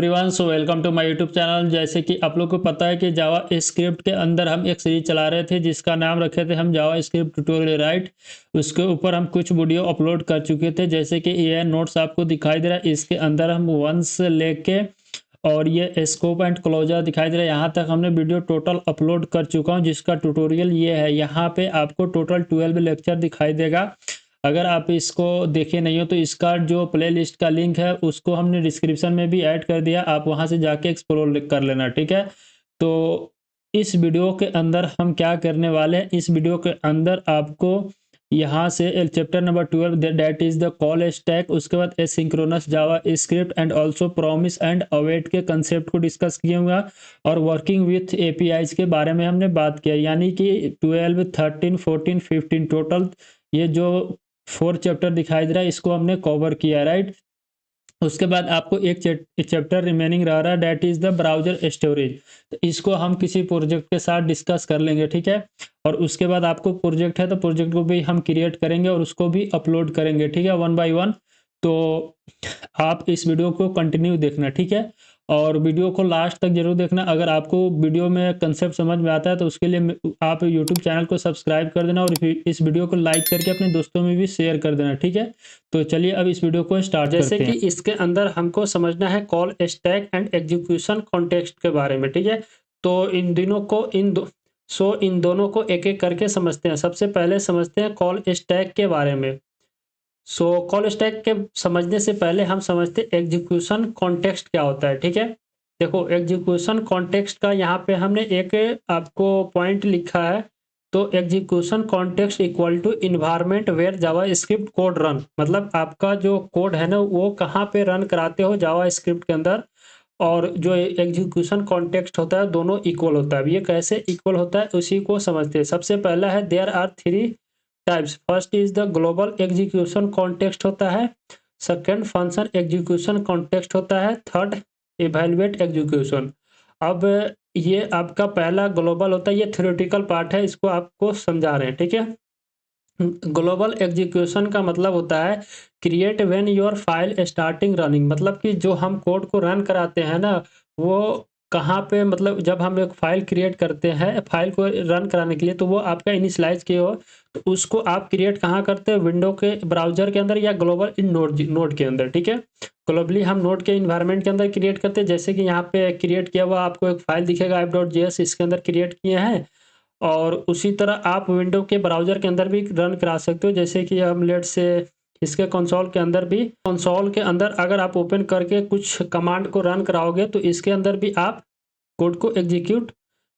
Everyone so welcome to my YouTube channel. जैसे कि आप लोग को पता है कि जावा स्क्रिप्ट के अंदर हम एक सीरीज चला रहे थे जिसका नाम रखे थे हम जावा स्क्रिप्ट ट्यूटोरियल राइट। उसके ऊपर हम कुछ वीडियो अपलोड कर चुके थे, जैसे कि ये नोट्स आपको दिखाई दे रहा है। इसके अंदर हम 1 से लेके और ये स्कोप एंड क्लोजर दिखाई दे रहा है, यहाँ तक हमने वीडियो टोटल अपलोड कर चुका हूँ, जिसका ट्यूटोरियल ये है। यहाँ पे आपको टोटल 12 लेक्चर दिखाई देगा। अगर आप इसको देखे नहीं हो तो इसका जो प्लेलिस्ट का लिंक है उसको हमने डिस्क्रिप्शन में भी ऐड कर दिया, आप वहां से जाके एक्सप्लोर कर लेना, ठीक है। तो इस वीडियो के अंदर हम क्या करने वाले हैं, इस वीडियो के अंदर आपको यहाँ से chapter number 12 that is the call stack, उसके बाद asynchronous Java script and also promise and await के कंसेप्ट को डिस्कस किया हुआ और वर्किंग विथ एपीआईज के बारे में हमने बात किया। यानी कि 12, 13, 14, 15 टोटल ये जो 4 चैप्टर दिखाई दे रहा है इसको हमने कवर किया, राइट। उसके बाद आपको एक चैप्टर रिमेनिंग रह रहा है, that is the browser storage. तो इसको हम किसी प्रोजेक्ट के साथ डिस्कस कर लेंगे, ठीक है। और उसके बाद आपको प्रोजेक्ट है तो प्रोजेक्ट को भी हम क्रिएट करेंगे और उसको भी अपलोड करेंगे, ठीक है, 1 बाय 1। तो आप इस वीडियो को कंटिन्यू देखना, ठीक है। और वीडियो को लास्ट तक जरूर देखना। अगर आपको वीडियो में कंसेप्ट समझ में आता है तो उसके लिए आप यूट्यूब चैनल को सब्सक्राइब कर देना और इस वीडियो को लाइक करके अपने दोस्तों में भी शेयर कर देना, ठीक है। तो चलिए अब इस वीडियो को स्टार्ट करते हैं। जैसे कि इसके अंदर हमको समझना है call stack and execution context के बारे में, ठीक है। तो इन दिनों को इन दोनों को एक एक करके समझते हैं। सबसे पहले समझते हैं कॉल स्टैक के बारे में। कॉल स्टैक के समझने से पहले हम समझते हैं एग्जीक्यूशन कॉन्टेक्स्ट क्या होता है, ठीक है। देखो एग्जीक्यूशन कॉन्टेक्स्ट का यहाँ पे हमने एक आपको पॉइंट लिखा है। तो execution context equal to environment where JavaScript code run, मतलब आपका जो कोड है ना वो कहाँ पे रन कराते हो जावा स्क्रिप्ट के अंदर। और जो एग्जीक्यूशन कॉन्टेक्स्ट होता है दोनों इक्वल होता है। ये कैसे इक्वल होता है उसी को समझते हैं। सबसे पहला है there are 3 types. First is the global execution context होता है, सेकंड फंक्शन एग्जीक्यूशन कॉन्टेक्स्ट होता है, थर्ड इवैल्यूएट एग्जीक्यूशन। अब ये आपका पहला ग्लोबल होता है, ये थ्योरेटिकल पार्ट है, इसको आपको समझा रहे हैं, ठीक है। ग्लोबल एग्जीक्यूशन का मतलब होता है create when your file starting running, मतलब कि जो हम कोड को रन कराते हैं ना वो कहाँ पे, मतलब जब हम एक फाइल क्रिएट करते हैं फाइल को रन कराने के लिए तो वो आपका इनिशियलाइज किया हो तो उसको आप क्रिएट कहाँ करते हैं, विंडो के ब्राउजर के अंदर या ग्लोबल इन नोड के अंदर, ठीक है। ग्लोबली हम नोड के इन्वायरमेंट के अंदर क्रिएट करते हैं। जैसे कि यहाँ पे क्रिएट किया हुआ आपको एक फाइल दिखेगा app.js, इसके अंदर क्रिएट किए हैं। और उसी तरह आप विंडो के ब्राउज़र के अंदर भी रन करा सकते हो। जैसे कि हम लेट से इसके कंसोल के अंदर भी, कंसोल के अंदर अगर आप ओपन करके कुछ कमांड को रन कराओगे तो इसके अंदर भी आप कोड को एग्जीक्यूट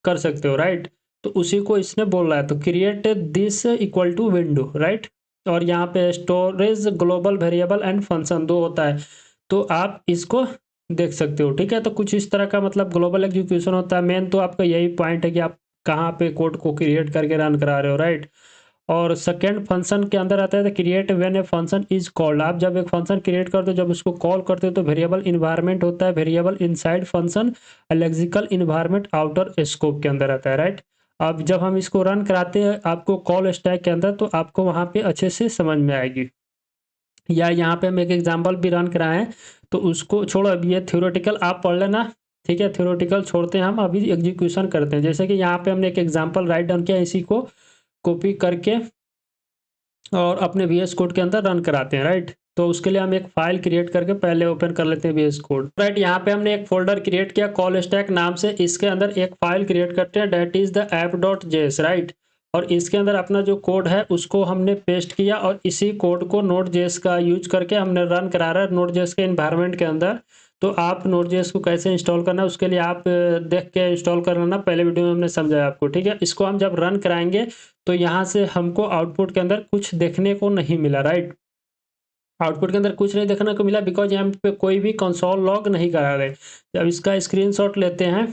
कर सकते हो, राइट। तो उसी को इसने बोल रहा है। तो create this equal to window, right. और यहाँ पे storage global variable and function 2 होता है, तो आप इसको देख सकते हो, ठीक है। तो कुछ इस तरह का मतलब ग्लोबल एग्जीक्यूशन होता है। मेन तो आपका यही पॉइंट है कि आप कहाँ पे कोड को क्रिएट करके रन करा रहे हो, राइट। और सेकेंड फंक्शन के अंदर आता है create when a function is called. आप जब एक फंक्शन क्रिएट करते हो, जब उसको कॉल करते हो तो वेरिएबल इन्वायरमेंट होता है, variable inside function, lexical environment outer scope के अंदर आता है, राइट। अब जब हम इसको रन कराते हैं आपको कॉल स्टैक के अंदर तो आपको वहाँ पे अच्छे से समझ में आएगी। या यहाँ पे हम एक एग्जाम्पल भी रन कराएं तो उसको छोड़ो, अभी ये थ्योरेटिकल आप पढ़ लेना, ठीक है। थ्योरेटिकल छोड़ते हैं, हम अभी एग्जीक्यूशन करते हैं। जैसे कि यहाँ पे हमने एक एग्जाम्पल राइट डाउन किया, इसी को कॉपी करके और अपने VS कोड के अंदर रन कराते हैं, राइट। तो उसके लिए हम एक फाइल क्रिएट करके पहले ओपन कर लेते हैं VS कोड, राइट। यहाँ पे हमने एक फोल्डर क्रिएट किया कॉल स्टैक नाम से, इसके अंदर एक फाइल क्रिएट करते हैं date is the app.js, right. और इसके अंदर अपना जो कोड है उसको हमने पेस्ट किया और इसी कोड को Node.js का यूज करके हमने रन करा रहा है Node.js के इन्वायरमेंट के अंदर। तो आप Node.js को कैसे इंस्टॉल करना है उसके लिए आप देख के इंस्टॉल कर लेना, पहले वीडियो में हमने समझाया आपको, ठीक है। इसको हम जब रन कराएंगे तो यहाँ से हमको आउटपुट के अंदर कुछ देखने को नहीं मिला, राइट। आउटपुट के अंदर कुछ नहीं देखने को मिला बिकॉज यहाँ पे कोई भी कंसोल लॉग नहीं करा रहे। जब इसका स्क्रीनशॉट लेते हैं,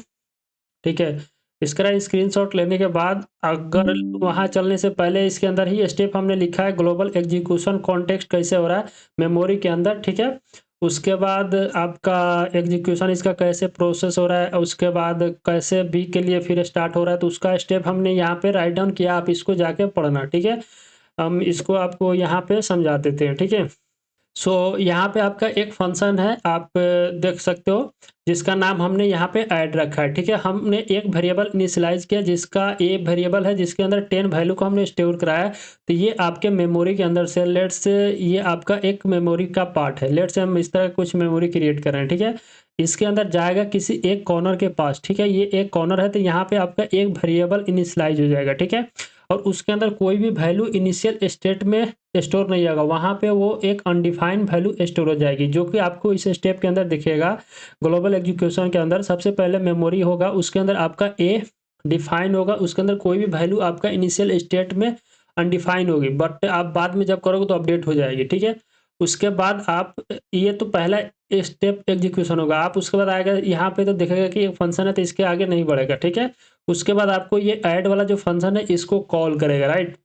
ठीक है, इसका स्क्रीनशॉट लेने के बाद अगर वहाँ चलने से पहले इसके अंदर ही स्टेप हमने लिखा है ग्लोबल एग्जीक्यूशन कॉन्टेक्स्ट कैसे हो रहा है मेमोरी के अंदर, ठीक है। उसके बाद आपका एग्जीक्यूशन इसका कैसे प्रोसेस हो रहा है, उसके बाद कैसे बी के लिए फिर स्टार्ट हो रहा है, तो उसका स्टेप हमने यहाँ पे राइट डाउन किया, आप इसको जाके पढ़ना, ठीक है। हम इसको आपको यहाँ पे समझा देते हैं, ठीक है। सो यहाँ पे आपका एक फंक्शन है, आप देख सकते हो, जिसका नाम हमने यहाँ पे ऐड रखा है, ठीक है। हमने एक वेरिएबल इनिशियलाइज़ किया जिसका ए वेरिएबल है, जिसके अंदर 10 वैल्यू को हमने स्टोर कराया। तो ये आपके मेमोरी के अंदर से, लेट्स से ये आपका एक मेमोरी का पार्ट है। लेट्स से हम इस तरह कुछ मेमोरी क्रिएट कर रहे हैं, ठीक है। इसके अंदर जाएगा किसी एक कॉर्नर के पास, ठीक है। ये एक कॉर्नर है, तो यहाँ पे आपका एक वेरिएबल इनिशियलाइज़ हो जाएगा, ठीक है। और उसके अंदर कोई भी वैल्यू इनिशियल स्टेट में स्टोर नहीं होगा, वहाँ पे वो एक अनडिफाइंड वैल्यू स्टोर हो जाएगी, जो कि आपको इस स्टेप के अंदर दिखेगा। ग्लोबल एग्जीक्यूशन के अंदर सबसे पहले मेमोरी होगा, उसके अंदर आपका ए डिफाइन होगा, उसके अंदर कोई भी वैल्यू आपका इनिशियल स्टेट में अनडिफाइंड होगी, बट आप बाद में जब करोगे तो अपडेट हो जाएगी, ठीक है। उसके बाद आप, ये तो पहला स्टेप एग्जीक्यूशन होगा। आप उसके बाद आएगा यहाँ पे तो दिखेगा कि एक फंक्शन है, तो इसके आगे नहीं बढ़ेगा, ठीक है। उसके बाद आपको ये ऐड वाला जो फंक्शन है इसको कॉल करेगा, राइट।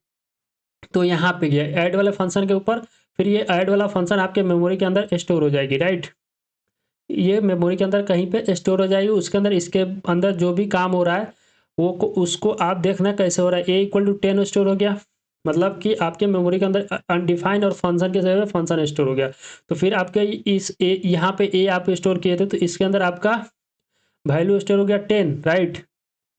तो यहाँ पे गया ऐड वाले फंक्शन के ऊपर, फिर ये ऐड वाला फंक्शन आपके मेमोरी के अंदर स्टोर हो जाएगी, राइट। ये मेमोरी के अंदर कहीं पे स्टोर हो जाएगी। उसके अंदर, इसके अंदर जो भी काम हो रहा है वो उसको आप देखना कैसे हो रहा है। A = 10 स्टोर हो गया, मतलब कि आपके मेमोरी के अंदर अनडिफाइंड और फंक्शन के जगह फंक्शन स्टोर हो गया। तो फिर आपके इस ए, यहाँ पे ए आप स्टोर किए थे, तो इसके अंदर आपका वैल्यू स्टोर हो गया 10, राइट।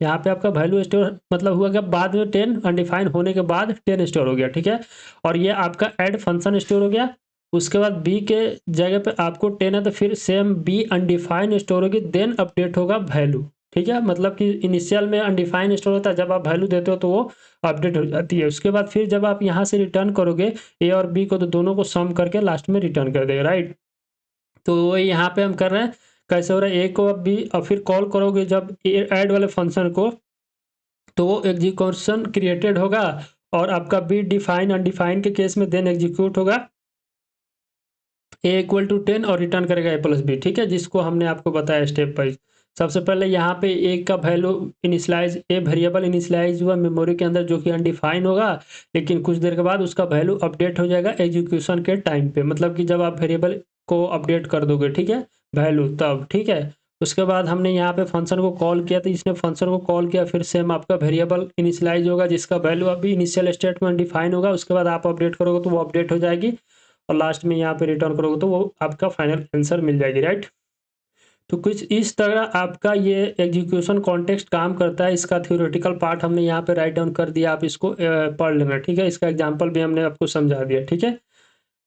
यहाँ पे आपका वैल्यू स्टोर मतलब हुआ कि बाद में 10 अनडिफाइंड होने के बाद 10 स्टोर हो गया, ठीक है। और ये आपका ऐड फंक्शन स्टोर हो गया। उसके बाद बी के जगह पे आपको 10 है, तो फिर सेम बी अनडिफाइंड स्टोर होगी, देन अपडेट होगा वैल्यू, ठीक है। मतलब कि इनिशियल में अनडिफाइंड स्टोर होता है, जब आप वैल्यू देते हो तो वो अपडेट हो जाती है। उसके बाद फिर जब आप यहाँ से रिटर्न करोगे ए और बी को, तो दोनों को सम करके लास्ट में रिटर्न कर देगा, राइट। तो वो यहाँ पे हम कर रहे हैं, कैसे हो रहा है, ए को अब बी, और फिर कॉल करोगे जब ऐड वाले फंक्शन को, तो वो एग्जीक्यूशन क्रिएटेड होगा, और आपका बी डिफाइन अनडिफाइन के केस में देन एग्जीक्यूट होगा A = 10 और रिटर्न करेगा A+B, ठीक है, जिसको हमने आपको बताया स्टेप वाइज। सबसे पहले यहाँ पे ए का value initialise, a variable initialise हुआ मेमोरी के अंदर, जो कि अनडिफाइन होगा, लेकिन कुछ देर के बाद उसका वैल्यू अपडेट हो जाएगा एग्जीक्यूशन के टाइम पे, मतलब कि जब आप वेरिएबल को अपडेट कर दोगे, ठीक है, वैल्यू तब, ठीक है। उसके बाद हमने यहाँ पे फंक्शन को कॉल किया, तो इसने फंक्शन को कॉल किया, फिर सेम आपका वेरिएबल इनिशियलाइज होगा, जिसका वैल्यू अभी इनिशियल स्टेट में अनडिफाइन होगा। उसके बाद आप अपडेट करोगे तो वो अपडेट हो जाएगी, और लास्ट में यहाँ पे रिटर्न करोगे तो वो आपका फाइनल आंसर मिल जाएगी, राइट। तो कुछ इस तरह आपका ये एग्जीक्यूशन कॉन्टेक्स्ट काम करता है। इसका थ्योरेटिकल पार्ट हमने यहाँ पे राइट डाउन कर दिया, आप इसको पढ़ लेना, ठीक है। इसका एग्जांपल भी हमने आपको समझा दिया, ठीक है।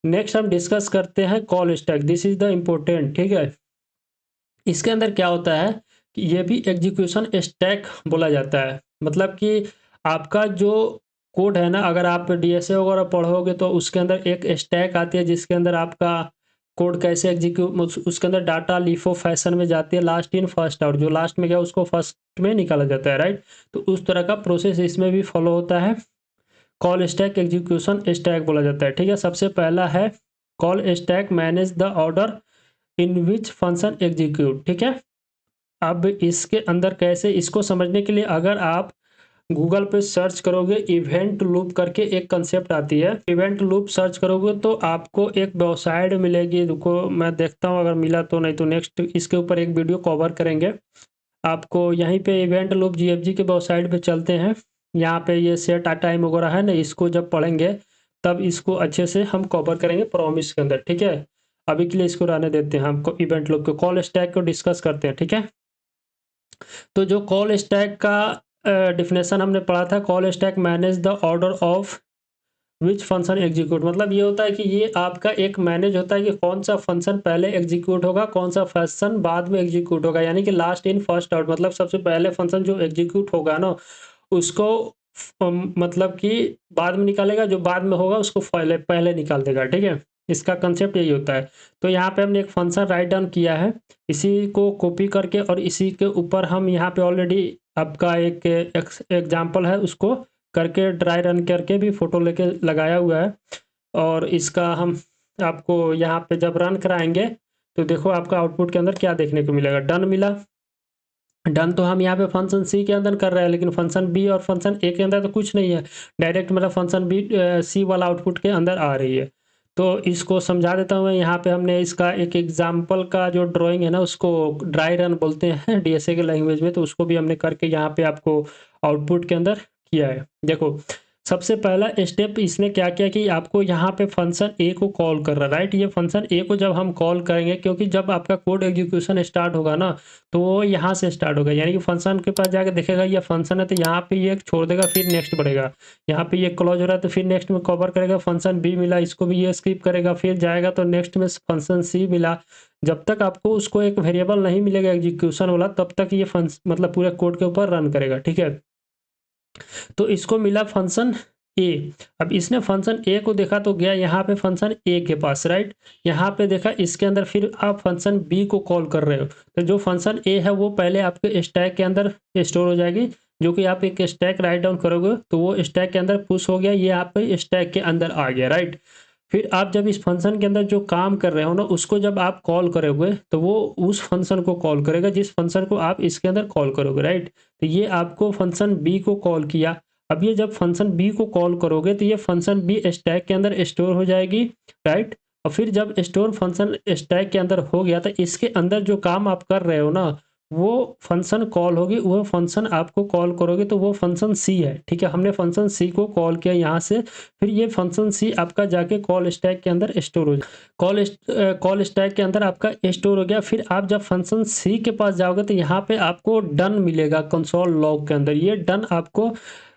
नेक्स्ट हम डिस्कस करते हैं call stack, this is the important, ठीक है। इसके अंदर क्या होता है कि ये भी एग्जीक्यूशन स्टैक बोला जाता है, मतलब कि आपका जो कोड है ना, अगर आप डीएसए वगैरह पढ़ोगे तो उसके अंदर एक स्टैक आती है, जिसके अंदर आपका कोड कैसे एग्जीक्यूट, उसके अंदर डाटा लीफो फैशन में जाती है, लास्ट इन फर्स्ट आउट, जो लास्ट में गया उसको फर्स्ट में निकाला जाता है, राइट। तो उस तरह का प्रोसेस इसमें भी फॉलो होता है। कॉल स्टैक एग्जीक्यूशन स्टैक बोला जाता है, ठीक है। सबसे पहला है call stack manage the order in which function execute, ठीक है। अब इसके अंदर कैसे, इसको समझने के लिए अगर आप गूगल पे सर्च करोगे, इवेंट लूप करके एक कंसेप्ट आती है, इवेंट लूप सर्च करोगे तो आपको एक वेबसाइट मिलेगी। रुको मैं देखता हूँ, अगर मिला तो, नहीं तो नेक्स्ट इसके ऊपर एक वीडियो कवर करेंगे। आपको यहीं पे इवेंट लूप जीएफजी के वेबसाइट पे चलते हैं। यहाँ पे ये सेट टाइम वगैरह है ना, इसको जब पढ़ेंगे तब इसको अच्छे से हम कवर करेंगे प्रॉमिस के अंदर, ठीक है। अभी के लिए इसको रहने देते हैं, हमको इवेंट लूप को, कॉल स्टैक को डिस्कस करते हैं, ठीक है। तो जो कॉल स्टैक का डिफिनेशन हमने पढ़ा था, call stack manage the order of which function execute, मतलब ये होता है कि ये आपका एक मैनेज होता है कि कौन सा फंक्शन पहले एग्जीक्यूट होगा, कौन सा फंक्शन बाद में एग्जीक्यूट होगा, यानी कि लास्ट इन फर्स्ट आउट, मतलब सबसे पहले फंक्शन जो एग्जीक्यूट होगा ना उसको मतलब कि बाद में निकालेगा, जो बाद में होगा उसको पहले पहले निकाल देगा, ठीक है। इसका कंसेप्ट यही होता है। तो यहाँ पे हमने एक फंक्शन राइट डाउन किया है, इसी को कॉपी करके, और इसी के ऊपर हम यहाँ पे ऑलरेडी आपका एक एग्जाम्पल है, उसको करके ड्राई रन करके भी फोटो लेके लगाया हुआ है। और इसका हम आपको यहाँ पे जब रन कराएंगे तो देखो आपका आउटपुट के अंदर क्या देखने को मिलेगा, डन मिला। डन तो हम यहाँ पे फंक्शन सी के अंदर कर रहे हैं, लेकिन फंक्शन बी और फंक्शन ए के अंदर तो कुछ नहीं है, डायरेक्ट मतलब फंक्शन बी सी वाला आउटपुट के अंदर आ रही है। तो इसको समझा देता हूँ मैं। यहाँ पे हमने इसका एक एग्जाम्पल का जो ड्राइंग है ना, उसको ड्राई रन बोलते हैं डीएसए के लैंग्वेज में, तो उसको भी हमने करके यहाँ पे आपको आउटपुट के अंदर किया है। देखो सबसे पहला स्टेप इसने क्या किया कि आपको यहाँ पे फंक्शन ए को कॉल कर रहा है, राइट। ये फंक्शन ए को जब हम कॉल करेंगे, क्योंकि जब आपका कोड एग्जीक्यूशन स्टार्ट होगा ना, तो वो यहाँ से स्टार्ट होगा, यानी कि फंक्शन के पास जाकर देखेगा ये फंक्शन है, तो यहाँ पे ये छोड़ देगा, फिर नेक्स्ट बढ़ेगा। यहाँ पे ये क्लोज हो रहा है तो फिर नेक्स्ट में कवर करेगा, फंक्शन बी मिला, इसको भी ये स्किप करेगा, फिर जाएगा तो नेक्स्ट में फंक्शन सी मिला। जब तक आपको उसको एक वेरिएबल नहीं मिलेगा एग्जीक्यूशन वाला, तब तक ये फंक्शन मतलब पूरे कोड के ऊपर रन करेगा, ठीक है। तो इसको मिला फंक्शन ए। अब इसने फंक्शन ए को देखा तो गया यहाँ पे फंक्शन ए के पास, राइट। यहाँ पे देखा इसके अंदर, फिर आप फंक्शन बी को कॉल कर रहे हो, तो जो फंक्शन ए है वो पहले आपके स्टैक के अंदर स्टोर हो जाएगी, जो कि आप एक स्टैक राइट डाउन करोगे तो वो स्टैक के अंदर पुश हो गया, ये आप स्टैक के अंदर आ गया, राइट। फिर आप जब इस फंक्शन के अंदर जो काम कर रहे हो ना, उसको जब आप कॉल करोगे तो वो उस फंक्शन को कॉल करेगा जिस फंक्शन को आप इसके अंदर कॉल करोगे, राइट। तो ये आपको फंक्शन बी को कॉल किया। अब ये जब फंक्शन बी को कॉल करोगे तो ये फंक्शन बी स्टैक के अंदर स्टोर हो जाएगी, राइट। और फिर जब स्टोर फंक्शन स्टैक के अंदर हो गया तो इसके अंदर जो काम आप कर रहे हो ना, वो फंक्शन कॉल होगी, वो फंक्शन आपको कॉल करोगे तो वो फंक्शन सी है, ठीक है। हमने फंक्शन सी को कॉल किया यहाँ से, फिर ये फंक्शन सी आपका जाके कॉल स्टैक के अंदर स्टोर हो जाए, कॉल स्टैक के अंदर आपका स्टोर हो गया। फिर आप जब फंक्शन सी के पास जाओगे तो यहाँ पे आपको डन मिलेगा कंसोल लॉग के अंदर।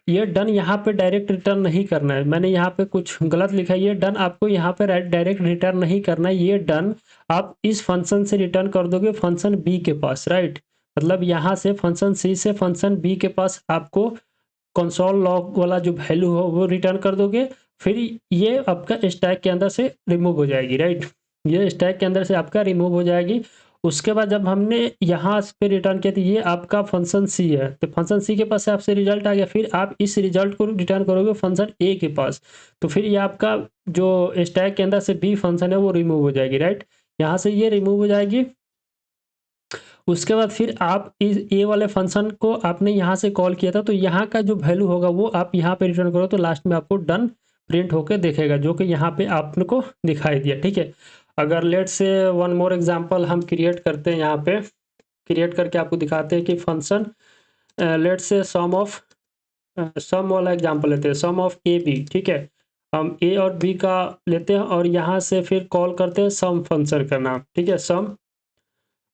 ये डन यहाँ पे डायरेक्ट रिटर्न नहीं करना है, मैंने यहाँ पे कुछ गलत लिखा है, ये डन आपको यहाँ पे डायरेक्ट रिटर्न नहीं करना है, ये डन आप इस फंक्शन से रिटर्न कर दोगे फंक्शन बी के पास, राइट। मतलब यहाँ से फंक्शन सी से फंक्शन बी के पास आपको कंसोल लॉग वाला जो वैल्यू हो वो रिटर्न कर दोगे, फिर ये आपका स्टैक के अंदर से रिमूव हो जाएगी, राइट। ये स्टैक के अंदर से आपका रिमूव हो जाएगी। उसके बाद जब हमने यहाँ पे रिटर्न किया तो ये आपका फंक्शन सी है, तो फंक्शन सी के पास से आपसे रिजल्ट आ गया, फिर आप इस रिजल्ट को रिटर्न करोगे फंक्शन ए के पास, तो फिर ये आपका जो स्टैक के अंदर से बी फंक्शन है वो रिमूव हो जाएगी, राइट। यहाँ से ये रिमूव हो जाएगी। उसके बाद फिर आप इस ए वाले फंक्शन को आपने यहाँ से कॉल किया था, तो यहाँ का जो वैल्यू होगा वो आप यहाँ पे रिटर्न करो, तो लास्ट में आपको डन प्रिंट होकर देखेगा, जो कि यहाँ पे आपको दिखाई दिया, ठीक है। अगर लेट से वन मोर एग्जांपल हम क्रिएट करते हैं, यहाँ पे क्रिएट करके आपको दिखाते हैं कि फंक्शन लेट से सम वाला एग्जांपल लेते हैं, सम ऑफ ए बी, ठीक है। हम ए और बी का लेते हैं और यहाँ से फिर कॉल करते हैं सम फंक्शन का नाम, ठीक है, सम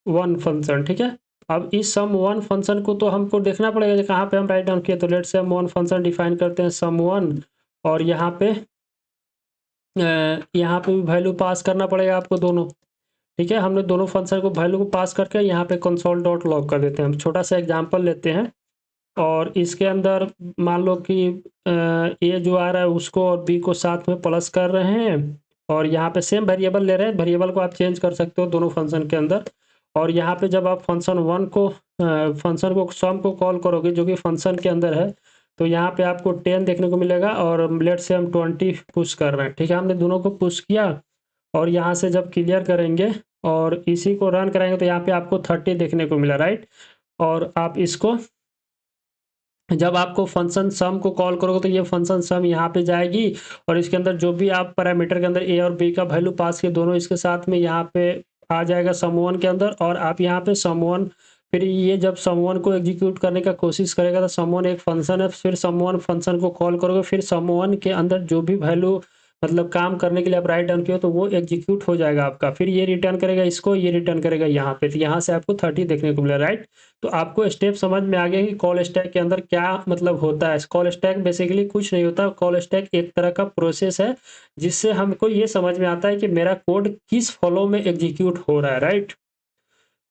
वन फंक्शन, ठीक है। अब इस सम वन फंक्शन को तो हमको देखना पड़ेगा कि कहाँ पे हम राइट डाउन किए, तो लेट से हम वन फंक्शन डिफाइन करते हैं सम वन, और यहाँ पे भी वैल्यू पास करना पड़ेगा आपको दोनों, ठीक है। हमने दोनों फंक्शन को वैल्यू को पास करके यहाँ पे कंसोल डॉट लॉग कर देते हैं। हम छोटा सा एग्जांपल लेते हैं और इसके अंदर मान लो कि ए जो आ रहा है उसको और बी को साथ में प्लस कर रहे हैं, और यहाँ पे सेम वेरिएबल ले रहे हैं, वेरिएबल को आप चेंज कर सकते हो दोनों फंक्शन के अंदर। और यहाँ पे जब आप फंक्शन को सम को कॉल करोगे जो कि फंक्शन के अंदर है, तो यहाँ पे आपको 10 देखने को मिलेगा, और लेट से हम 20 पुश कर रहे हैं, ठीक है। हमने दोनों को पुश किया और यहाँ से जब क्लियर करेंगे और इसी को रन कराएंगे तो यहाँ पे आपको 30 देखने को मिला, राइट। और आप इसको जब आपको फंक्शन सम को कॉल करोगे तो ये फंक्शन सम यहाँ पे जाएगी, और इसके अंदर जो भी आप पैरामीटर के अंदर ए और बी का वैल्यू पास किए दोनों इसके साथ में यहाँ पे आ जाएगा सम वन के अंदर, और आप यहाँ पे सम वन, फिर ये जब सम वन को एग्जीक्यूट करने का कोशिश करेगा तो सम वन एक फंक्शन है, फिर सम वन फंक्शन को कॉल करोगे, फिर सम वन के अंदर जो भी वैल्यू मतलब काम करने के लिए आप राइट डाउन किए तो वो एग्जीक्यूट हो जाएगा आपका, फिर ये रिटर्न करेगा इसको, ये रिटर्न करेगा यहाँ पे, तो यहाँ से आपको 30 देखने को मिला, राइट। तो आपको स्टेप समझ में आ गया कि कॉल स्टैक के अंदर क्या मतलब होता है। कॉल स्टैक बेसिकली कुछ नहीं होता, कॉल स्टैक एक तरह का प्रोसेस है जिससे हमको ये समझ में आता है कि मेरा कोड किस फ्लो में एग्जीक्यूट हो रहा है, राइट।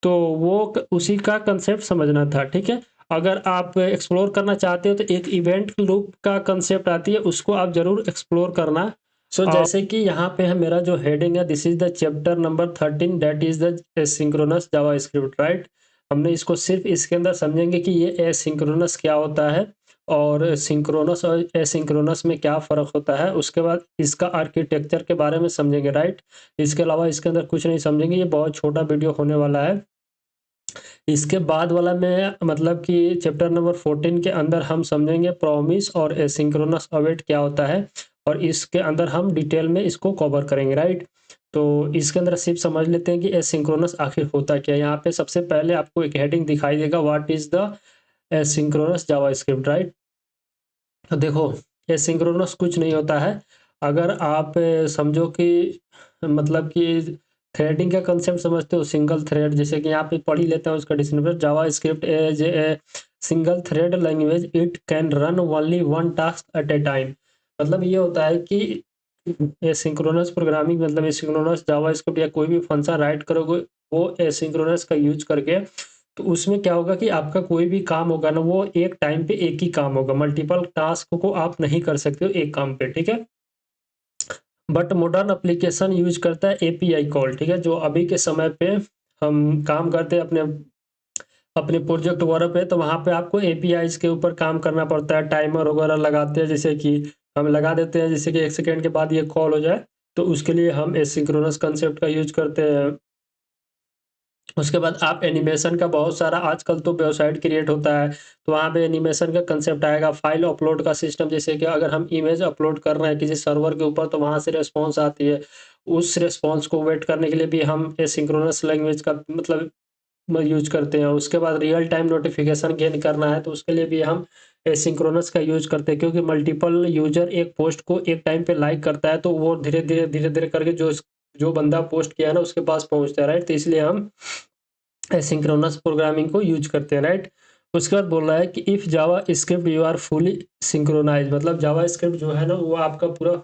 तो वो उसी का कंसेप्ट समझना था, ठीक है। अगर आप एक्सप्लोर करना चाहते हो तो एक इवेंट लूप का कंसेप्ट आती है, उसको आप जरूर एक्सप्लोर करना। जैसे कि यहाँ पे है मेरा जो हेडिंग है, this is the chapter number 13 that is the asynchronous JavaScript, right. हमने इसको सिर्फ इसके अंदर समझेंगे कि ये एसिंक्रोनस क्या होता है और सिंक्रोनस और एसिंक्रोनस में क्या फ़र्क होता है, उसके बाद इसका आर्किटेक्चर के बारे में समझेंगे, राइट। इसके अलावा इसके अंदर कुछ नहीं समझेंगे, ये बहुत छोटा वीडियो होने वाला है। इसके बाद वाला में मतलब कि चैप्टर नंबर 14 के अंदर हम समझेंगे प्रॉमिस और एसिंक्रोनस अवेट क्या होता है, और इसके अंदर हम डिटेल में इसको कवर करेंगे, राइट। तो इसके अंदर सिर्फ समझ लेते हैं कि एसिंक्रोनस आखिर होता क्या है। यहाँ पे सबसे पहले आपको एक हेडिंग दिखाई देगा, what is the asynchronous JavaScript, right. तो देखो एसिंक्रोनस कुछ नहीं होता है। अगर आप समझो कि मतलब कि थ्रेडिंग का कंसेप्ट समझते हो, सिंगल थ्रेड, जैसे कि यहाँ पे पढ़ ही लेते हैं उसका description. JavaScript as a single thread language, it can run only one task at a time. मतलब ये होता है कि एसिंक्रोनस प्रोग्रामिंग मतलब एसिंक्रोनस जावा स्क्रिप्ट या कोई भी फंक्शन राइट करोगे वो एसिंक्रोनस का यूज करके, तो उसमें क्या होगा कि आपका कोई भी काम होगा ना, वो एक टाइम पे एक ही काम होगा, मल्टीपल टास्क को आप नहीं कर सकते हो एक काम पे, ठीक है। बट मॉडर्न एप्लीकेशन यूज करता है एपीआई कॉल, ठीक है। जो अभी के समय पे हम काम करते हैं अपने अपने प्रोजेक्ट वगैरह पे, तो वहाँ पे आपको एपीआईज के ऊपर काम करना पड़ता है। टाइमर वगैरह लगाते हैं, जैसे कि हम लगा देते हैं जैसे कि 1 सेकंड के बाद ये कॉल हो जाए, तो उसके लिए हम एसिंक्रोनस कंसेप्ट का यूज करते हैं। उसके बाद आप एनिमेशन का बहुत सारा आजकल तो वेबसाइट क्रिएट होता है, तो वहाँ पे एनिमेशन का कंसेप्ट आएगा। फाइल अपलोड का सिस्टम, जैसे कि अगर हम इमेज अपलोड कर रहे हैं किसी सर्वर के ऊपर, तो वहाँ से रिस्पॉन्स आती है। उस रिस्पॉन्स को वेट करने के लिए भी हम एसिंक्रोनस लैंग्वेज का मतलब यूज करते हैं। उसके बाद रियल टाइम नोटिफिकेशन गेन करना है, तो उसके लिए भी हम एसिंक्रोनस का यूज करते हैं, क्योंकि मल्टीपल यूजर एक पोस्ट को एक टाइम पे लाइक करता है, तो वो धीरे धीरे करके जो बंदा पोस्ट किया है ना उसके पास पहुंचता है, राइट। तो इसलिए हम एसिंक्रोनस प्रोग्रामिंग को यूज करते हैं, राइट। उसके बाद बोल रहा है कि if JavaScript you are fully synchronise, मतलब जावा स्क्रिप्ट जो है ना वो आपका पूरा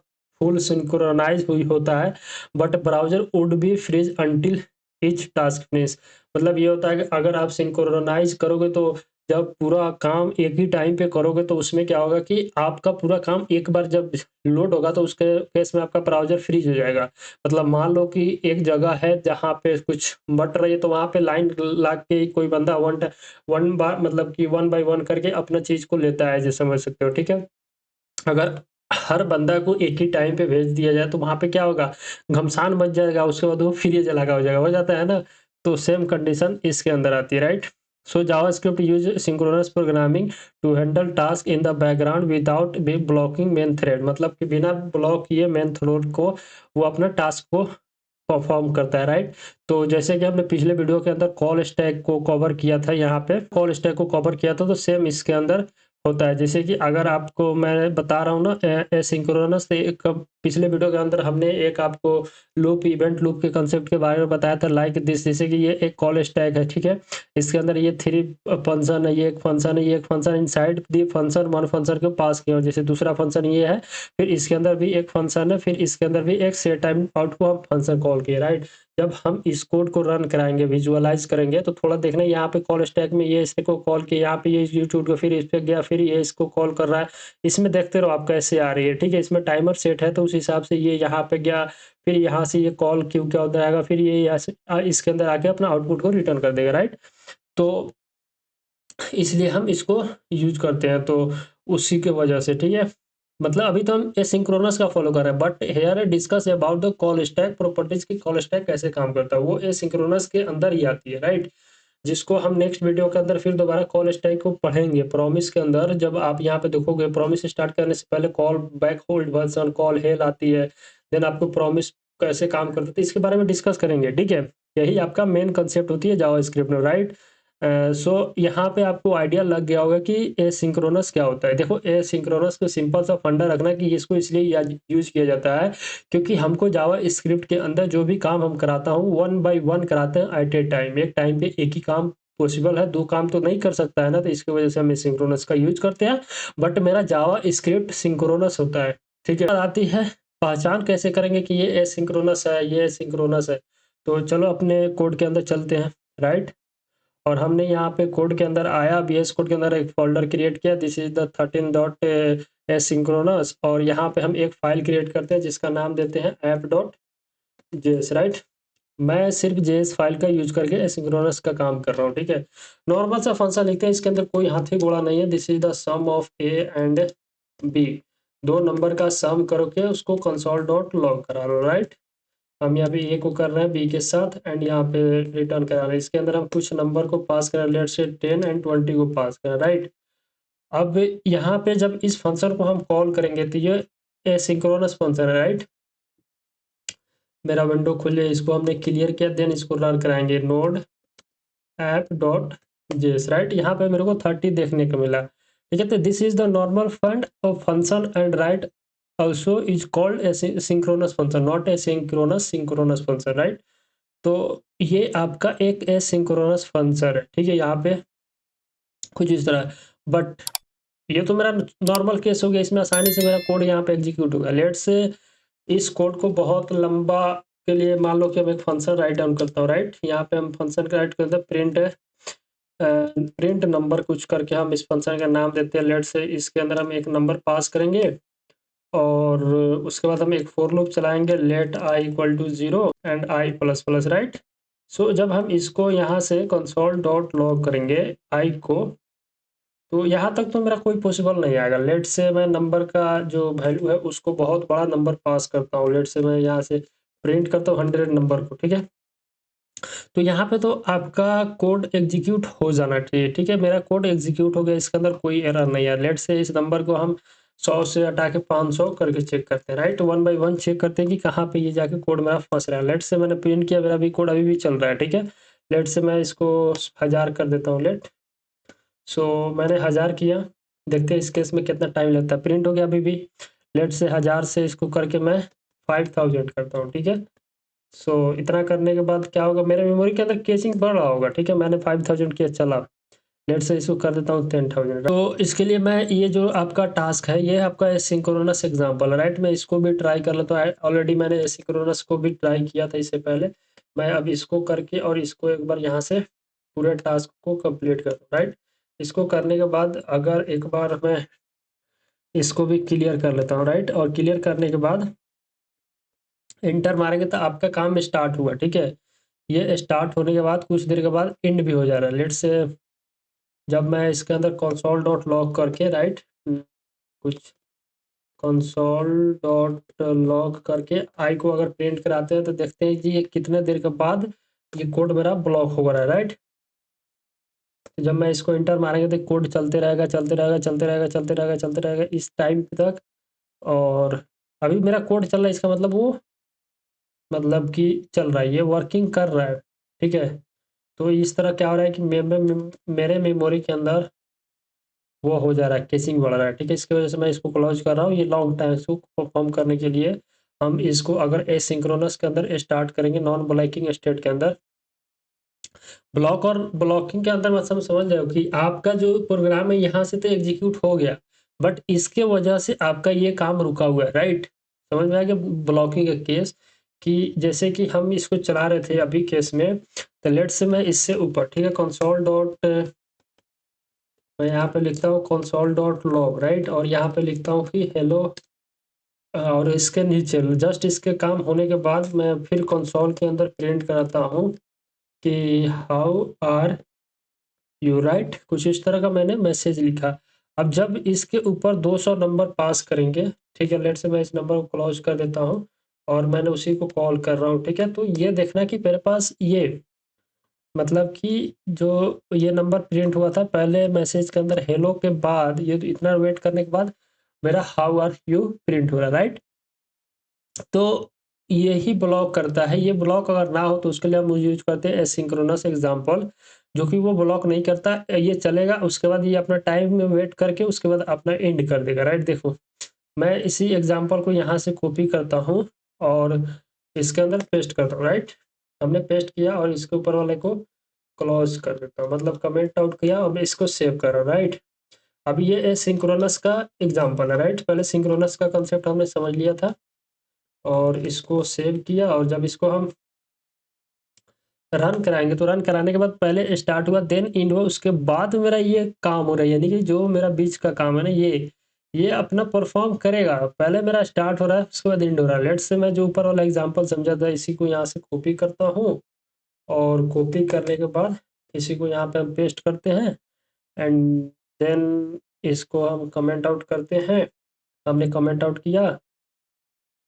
फुल सिंक्रोनाइज हुई होता है, but browser would be freeze until each task finish. मतलब ये होता है कि अगर आप सिंक्रोनाइज करोगे तो जब पूरा काम एक ही टाइम पे करोगे, तो उसमें क्या होगा कि आपका पूरा काम एक बार जब लोड होगा, तो उसके केस में आपका ब्राउजर फ्रीज हो जाएगा। मतलब मान लो कि एक जगह है जहाँ पे कुछ बट रही है, तो वहाँ पे लाइन ला के कोई बंदा वन बार मतलब कि वन बाय वन करके अपना चीज को लेता है, जैसे समझ सकते हो, ठीक है। अगर हर बंदा को एक ही टाइम पे भेज दिया जाए, तो वहाँ पे क्या होगा, घमसान मच जाएगा, उसके बाद वो फ्री लगा हो जाता है ना। तो सेम कंडीशन इसके अंदर आती है, right. So JavaScript use synchronous programming to handle task in the background without be blocking main thread. मतलब कि बिना ब्लॉक किए मेन थ्रेड को वो अपना टास्क को परफॉर्म करता है, राइट। तो जैसे कि हमने पिछले वीडियो के अंदर कॉल स्टैक को कवर किया था, यहाँ पे कॉल स्टैक को कवर किया था, तो सेम इसके अंदर होता है। जैसे कि अगर आपको मैं बता रहा हूँ ना एसिंक्रोनस, एक पिछले वीडियो के अंदर हमने एक आपको लूप इवेंट लूप के कंसेप्ट के बारे में बताया था, लाइक दिस। जैसे कि ये एक कॉल स्टैक है, ठीक है। इसके अंदर ये 3 फंक्शन है, ये एक फंक्शन है, ये एक function inside the function one function को पास किया, जैसे दूसरा फंक्शन ये है, फिर इसके अंदर भी एक फंक्शन है, फिर इसके अंदर भी एक सेट टाइम आउट को हम फंक्शन कॉल किए, राइट। जब हम इस कोड को रन कराएंगे, विजुअलाइज करेंगे, तो थोड़ा देखना यहाँ पे कॉल स्टैक में ये इसको कॉल किया, यहाँ पे ये यूट्यूब को फिर इस पे गया, फिर ये इसको कॉल कर रहा है। इसमें देखते रहो आप कैसे आ रही है, ठीक है। इसमें टाइमर सेट है, तो उस हिसाब से ये यहाँ पे गया, फिर यहाँ से ये कॉल क्यों क्या उधर आएगा, फिर ये यहाँ से इसके अंदर आके अपना आउटपुट को रिटर्न कर देगा, राइट। तो इसलिए हम इसको यूज करते हैं, तो उसी के वजह से, ठीक है। मतलब अभी तो हम एसिंक्रोनस का फॉलो कर रहे हैं, but here discuss about the call stack properties की कॉल स्टैक कैसे काम करता है, वो एसिंक्रोनस के अंदर ही आती है, राइट। जिसको हम नेक्स्ट वीडियो के अंदर फिर दोबारा कॉल स्टैक को पढ़ेंगे। प्रॉमिस के अंदर जब आप यहाँ पे देखोगे, प्रॉमिस स्टार्ट करने से पहले call back hold version call hello आती है, देन आपको प्रॉमिस कैसे काम करते थे इसके बारे में डिस्कस करेंगे, ठीक है। यही आपका मेन कंसेप्ट होती है जावास्क्रिप्ट में, राइट। सो यहाँ पे आपको आइडिया लग गया होगा कि एसिंक्रोनस क्या होता है। देखो एसिंक्रोनस को सिंपल सा फंडा रखना कि इसको इसलिए यूज किया जाता है क्योंकि हमको जावा स्क्रिप्ट के अंदर जो भी काम हम कराता हूँ वन बाय वन कराते हैं एट ए टाइम। एक टाइम पे एक ही काम पॉसिबल है, दो काम तो नहीं कर सकता है ना, तो इसकी वजह से हम एसिंक्रोनस का यूज करते हैं। बट मेरा जावा स्क्रिप्ट सिंक्रोनस होता है, ठीक है। आती है पहचान कैसे करेंगे कि ये एसिंक्रोनस है, ये एसिंक्रोनस है। तो चलो अपने कोड के अंदर चलते हैं, राइट। और हमने यहाँ पे कोड के अंदर आया, VS कोड के अंदर एक फोल्डर क्रिएट किया, this is the 13 dot asynchronous. और यहाँ पे हम एक फाइल क्रिएट करते हैं जिसका नाम देते हैं app.js, राइट। मैं सिर्फ जेएस फाइल का यूज करके एसिंक्रोनस का काम कर रहा हूँ, ठीक है। नॉर्मल सा फंक्शन लिखते हैं, इसके अंदर कोई हाथी घोड़ा नहीं है। This is the sum of A and B, दो नंबर का सम करके उसको कंसोल डॉट लॉग करा लो, राइट। हम यहाँ पे ए को कर रहे हैं बी के साथ एंड यहाँ पे रिटर्न करा रहे हैं। इसके अंदर हम कुछ नंबर को पास कर रहे हैं, लेट से 10 एंड 20 को पास करें, राइट। अब यहाँ पे जब इस फंक्शन को हम कॉल करेंगे तो ये एसिंक्रोनस फंक्शन है, राइट। मेरा विंडो खुले, इसको हमने क्लियर किया, देन इसको रन कराएंगे node app dot JS, right. यहाँ पे मेरे को 30 देखने को मिला, ठीक है। तो this is the normal fund of function and right also is called a synchronous function, not a synchronous function, right. तो ये आपका एक एसिंक्रोनस फंक्शन है, ठीक है। यहाँ पे कुछ इस तरह, बट ये तो मेरा नॉर्मल केस हो गया, इसमें आसानी से मेरा कोड यहाँ पे एग्जीक्यूट होगा। लेट से इस कोड को बहुत लंबा के लिए मान लो कि हम एक फंक्शन राइट डाउन करता हूँ, राइट। यहाँ पे हम फंक्शन का राइट करते हैं प्रिंट नंबर कुछ करके हम इस फंक्शन का नाम देते हैं। लेट से इसके अंदर हम एक नंबर पास करेंगे और उसके बाद हम एक फॉर लूप चलाएंगे, let i equal to 0 and i plus plus, right. So जब हम इसको यहाँ से कंसोल डॉट लॉग करेंगे आई को, तो यहाँ तक तो मेरा कोई पॉसिबल नहीं आएगा। लेट से मैं नंबर का जो वैल्यू है उसको बहुत बड़ा नंबर पास करता हूँ। लेट से मैं यहाँ से प्रिंट करता हूँ 100 नंबर को, ठीक है। तो यहाँ पे तो आपका कोड एग्जीक्यूट हो जाना चाहिए, ठीक है। मेरा कोड एग्जीक्यूट हो गया, इसके अंदर कोई एरर नहीं है। लेट से इस नंबर को हम 100 से हटा के 500 करके चेक करते हैं, राइट। 1 बाई 1 चेक करते हैं कि कहाँ पे ये जाके कोड मेरा फंस रहा है। लेट से मैंने प्रिंट किया, मेरा भी कोड अभी भी चल रहा है, ठीक है। लेट से मैं इसको 1000 कर देता हूँ, लेट। सो मैंने 1000 किया, देखते हैं इस केस में कितना टाइम लगता है। प्रिंट हो गया अभी भी। लेट से 1000 से इसको करके मैं 5000 करता हूँ, ठीक है। सो इतना करने के बाद क्या होगा, मेरे मेमोरी के अंदर केसिंग बढ़ रहा होगा, ठीक है। मैंने 5000 किया, चला। लेट से इसको कर देता हूँ 10,000। तो इसके लिए मैं ये जो आपका टास्क है ये आपका एसिंक्रोनस एग्जांपल है, राइट। मैं इसको भी ट्राई कर लेता हूँ। ऑलरेडी मैंने एसिंक्रोनस को भी ट्राई किया था इससे पहले। मैं अब इसको करके और इसको एक बार यहाँ से पूरे टास्क को कंप्लीट कर दूँ, राइट। इसको करने के बाद अगर एक बार मैं इसको भी क्लियर कर लेता हूँ, राइट। और क्लियर करने के बाद इंटर मारेंगे तो आपका काम स्टार्ट हुआ, ठीक है। ये स्टार्ट होने के बाद कुछ देर के बाद एंड भी हो जा रहा है। लेट से जब मैं इसके अंदर कंसोल डॉट लॉग करके, राइट, कुछ कंसोल डॉट लॉग करके आई को अगर प्रिंट कराते हैं तो देखते हैं कि ये कितने देर के बाद ये कोड मेरा ब्लॉक हो रहा है, राइट। तो जब मैं इसको इंटर मारेंगे तो कोड चलते रहेगा, चलते रहेगा, चलते रहेगा, चलते रहेगा, चलते रहेगा इस टाइम तक। और अभी मेरा कोड चल रहा है, इसका मतलब वो मतलब कि चल रहा है, ये वर्किंग कर रहा है, ठीक है। तो इस तरह क्या हो रहा है कि मेरे मेमोरी के अंदर वो हो जा रहा है, केसिंग बढ़ रहा है, ठीक है। इसकी वजह से मैं इसको क्लोज कर रहा हूँ। ये लॉन्ग टाइम को परफॉर्म करने के लिए हम इसको अगर एसिंक्रोनस के अंदर स्टार्ट करेंगे, नॉन ब्लॉकिंग स्टेट के अंदर, ब्लॉक और ब्लॉकिंग के अंदर मतलब समझ जाओ कि आपका जो प्रोग्राम है यहाँ से तो एग्जीक्यूट हो गया, बट इसके वजह से आपका ये काम रुका हुआ है, राइट। समझ में आ गया ब्लॉकिंग का केस, कि जैसे कि हम इसको चला रहे थे अभी केस में, तो लेट से मैं इससे ऊपर, ठीक है, कंसोल डॉट, मैं यहाँ पे लिखता हूँ कंसोल डॉट लॉग, राइट। और यहाँ पे लिखता हूँ कि हेलो, और इसके नीचे जस्ट इसके काम होने के बाद मैं फिर कंसोल के अंदर प्रिंट कराता हूँ कि हाउ आर यू, राइट। कुछ इस तरह का मैंने मैसेज लिखा। अब जब इसके ऊपर 200 नंबर पास करेंगे, ठीक है, लेट से मैं इस नंबर को क्लोज कर देता हूँ और मैंने उसी को कॉल कर रहा हूँ, ठीक है। तो ये देखना कि मेरे पास ये मतलब कि जो ये नंबर प्रिंट हुआ था पहले मैसेज के अंदर हेलो के बाद, ये तो इतना वेट करने के बाद मेरा हाउ आर यू प्रिंट हो रहा है, राइट। तो यही ब्लॉक करता है। ये ब्लॉक अगर ना हो तो उसके लिए हम यूज करते हैं एसिंक्रोनस एग्जांपल, जो कि वो ब्लॉक नहीं करता, ये चलेगा, उसके बाद ये अपना टाइम में वेट करके उसके बाद अपना एंड कर देगा, राइट। देखो मैं इसी एग्जांपल को यहाँ से कॉपी करता हूँ और इसके अंदर पेस्ट करता हूँ, राइट। हमने पेस्ट किया और इसके ऊपर वाले को क्लोज कर देता हूँ, मतलब कमेंट आउट किया और मैं इसको सेव कर रहा हूँ, राइट। अब ये एसिंक्रोनस का एग्जांपल है, राइट। पहले सिंक्रोनस का कंसेप्ट हमने समझ लिया था और इसको सेव किया, और जब इसको हम रन कराएंगे तो रन कराने के बाद पहले स्टार्ट हुआ देन एंड हुआ, उसके बाद मेरा ये काम हो रहा है, यानी कि जो मेरा बीच का काम है ना ये अपना परफॉर्म करेगा। पहले मेरा स्टार्ट हो रहा है, उसके बाद एंड हो रहा है। लेट्स से मैं जो ऊपर वाला एग्जांपल समझा था इसी को यहाँ से कॉपी करता हूँ, और कॉपी करने के बाद इसी को यहाँ पे हम पेस्ट करते हैं एंड देन इसको हम कमेंट आउट करते हैं। हमने कमेंट आउट किया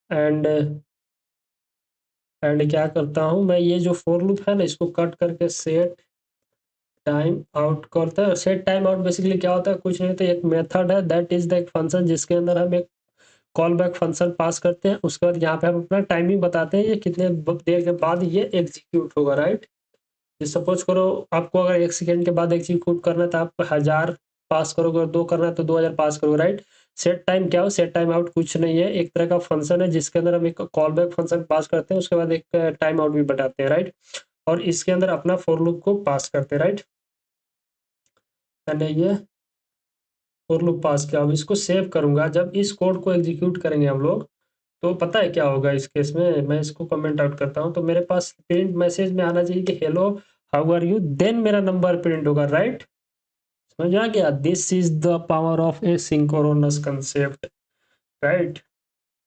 एंड क्या करता हूँ मैं, ये जो फॉर लूप है ना इसको कट करके सेट टाइम आउट करता है। सेट टाइम आउट बेसिकली क्या होता है, कुछ नहीं, तो एक मेथड है, दैट इज द एक फंक्शन जिसके अंदर हम एक कॉल बैक फंक्शन पास करते हैं। उसके बाद यहाँ पे हम अपना टाइमिंग बताते हैं, ये कितने देर के बाद ये एग्जीक्यूट होगा, राइट। सपोज करो आपको अगर 1 सेकेंड के बाद एग्जीक्यूट करना है तो आप 1000 पास करोगे, 2 करना है तो 2000 पास करोगे, राइट। सेट टाइम क्या हो, सेट टाइम आउट कुछ नहीं है, एक तरह का फंक्शन है जिसके अंदर हम एक कॉल बैक फंक्शन पास करते हैं, उसके बाद एक टाइम आउट भी बताते हैं, राइट। और इसके अंदर अपना फॉर लूप को पास करते हैं, राइट। मैंने ये फॉर लूप पास किया, अब इसको सेव करूंगा। जब इस कोड को एग्जीक्यूट करेंगे हम लोग, तो पता है क्या होगा इस केस में, मैं इसको कमेंट आउट करता हूँ, तो मेरे पास प्रिंट मैसेज में आना चाहिए कि hello how are you, then मेरा नंबर प्रिंट होगा, राइट। समझ आ गया, this is the power of a synchronous concept, right.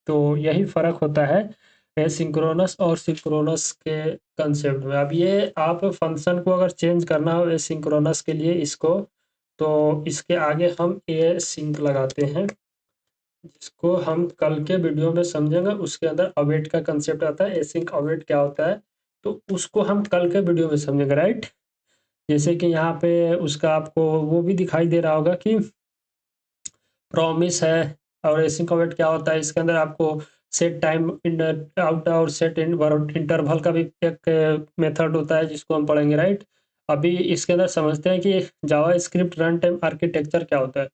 तो यही फर्क होता है एसिंक्रोनस और सिंक्रोनस के कंसेप्ट में। अब ये आप फंक्शन को अगर चेंज करना हो एसिंक्रोनस के लिए इसको, तो इसके आगे हम ए सिंक लगाते हैं, जिसको हम कल के वीडियो में समझेंगे। उसके अंदर अवेट का कंसेप्ट आता है, एसिंक अवेट क्या होता है, तो उसको हम कल के वीडियो में समझेंगे, राइट। जैसे कि यहाँ पे उसका आपको वो भी दिखाई दे रहा होगा कि प्रॉमिस है, और एसिंक अवेट क्या होता है, इसके अंदर आपको सेट टाइम इन आउट और सेट इन इंटरवल का भी एक मेथड होता है जिसको हम पढ़ेंगे, राइट। अभी इसके अंदर समझते हैं कि JavaScript run time architecture क्या होता है।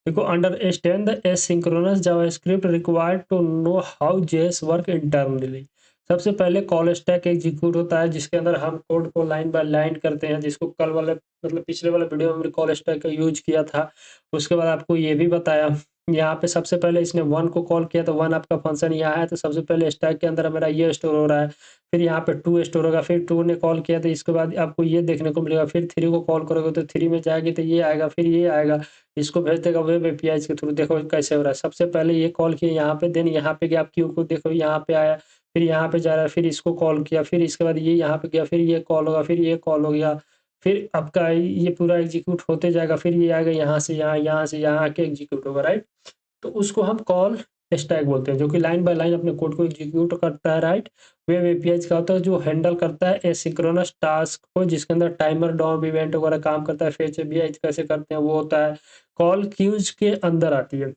देखो, understand the asynchronous JavaScript required to know how JS work internally. सबसे पहले कॉल स्टैक एग्जीक्यूट होता है जिसके अंदर हम कोड को लाइन बाय लाइन करते हैं, जिसको कल वाले मतलब पिछले वाले वीडियो में हमने कॉल स्टैक का यूज किया था। उसके बाद आपको ये भी बताया, यहाँ पे सबसे पहले इसने 1 को कॉल किया, तो 1 आपका फंक्शन यहाँ है, तो सबसे पहले स्टैक के अंदर मेरा ये स्टोर हो रहा है। फिर यहाँ पे 2 स्टोर होगा, फिर 2 ने कॉल किया तो इसके बाद आपको ये देखने को मिलेगा। फिर 3 को कॉल करोगे तो 3 में जाएगी तो ये आएगा, फिर ये आएगा, इसको भेज देगा वेब एपीआई के थ्रू। देखो कैसे हो रहा है, सबसे पहले ये कॉल किया यहाँ पे, देन यहाँ पे गया, आप क्यू को देखो यहाँ पे आया, फिर यहाँ पे जा रहा है, फिर इसको कॉल किया, फिर इसके बाद ये यहाँ पे गया, फिर ये कॉल होगा, फिर ये कॉल हो गया, फिर आपका ये पूरा एग्जीक्यूट होते जाएगा, फिर ये आएगा यहाँ से यहाँ, यहाँ से यहाँ आके एग्जीक्यूट होगा, राइट। तो उसको हम कॉल स्टैक बोलते हैं, जो कि लाइन बाय लाइन अपने कोड को एग्जीक्यूट करता है, राइट। वेब एपीआई का होता है जो हैंडल करता है एसिंक्रोनस टास्क को, जिसके अंदर टाइमर डॉम इवेंट वगैरह काम करता है। फेच एपीआई कैसे करते हैं वो होता है। कॉल क्यूज के अंदर आती है।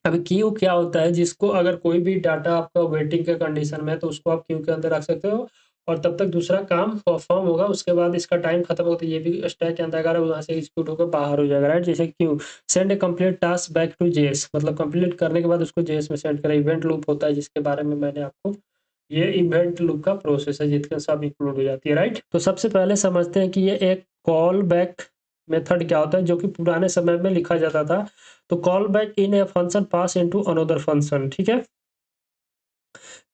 अब क्यू क्या होता है, जिसको अगर कोई भी डाटा आपका वेटिंग के कंडीशन में है तो उसको आप क्यू के अंदर रख सकते हो, और तब तक दूसरा काम परफॉर्म होगा। उसके बाद इसका टाइम खत्म होता है, ये भी स्टैक के अंदर अगर वहां से एग्जीक्यूट होकर बाहर हो जाएगा, राइट। जैसे queue send a complete task back to JS, मतलब कंप्लीट करने के बाद उसको जेएस में सेंड करें। इवेंट लूप होता है जिसके बारे में मैंने आपको, ये इवेंट लूप का प्रोसेस है जिसके सब इंक्लूड हो जाती है, राइट। तो सबसे पहले समझते हैं कि ये एक कॉल बैक मेथड क्या होता है, जो कि पुराने समय में लिखा जाता था। तो call back in a function pass into another function, ठीक है।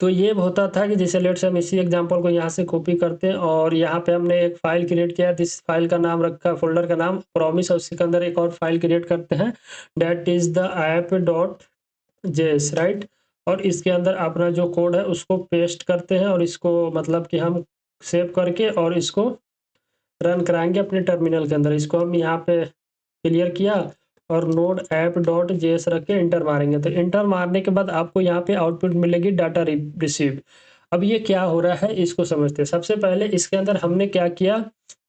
तो ये होता था कि जैसे लेट्स हम इसी एग्जांपल को यहाँ से कॉपी करते हैं, और यहाँ पे हमने एक फाइल क्रिएट किया, इस फाइल का नाम रखा, फोल्डर का नाम प्रॉमिस, और उसके अंदर एक और फाइल क्रिएट करते हैं, that is the app dot JS, right. और इसके अंदर अपना जो कोड है उसको पेस्ट करते हैं, और इसको मतलब कि हम सेव करके और इसको रन कराएंगे अपने टर्मिनल के अंदर। इसको हम यहाँ पे क्लियर किया, और नोड ऐप डॉट जेएस रख के इंटर मारेंगे, तो इंटर मारने के बाद आपको यहाँ पे आउटपुट मिलेगी डाटा रिसीव। अब ये क्या हो रहा है इसको समझते हैं। सबसे पहले इसके अंदर हमने क्या किया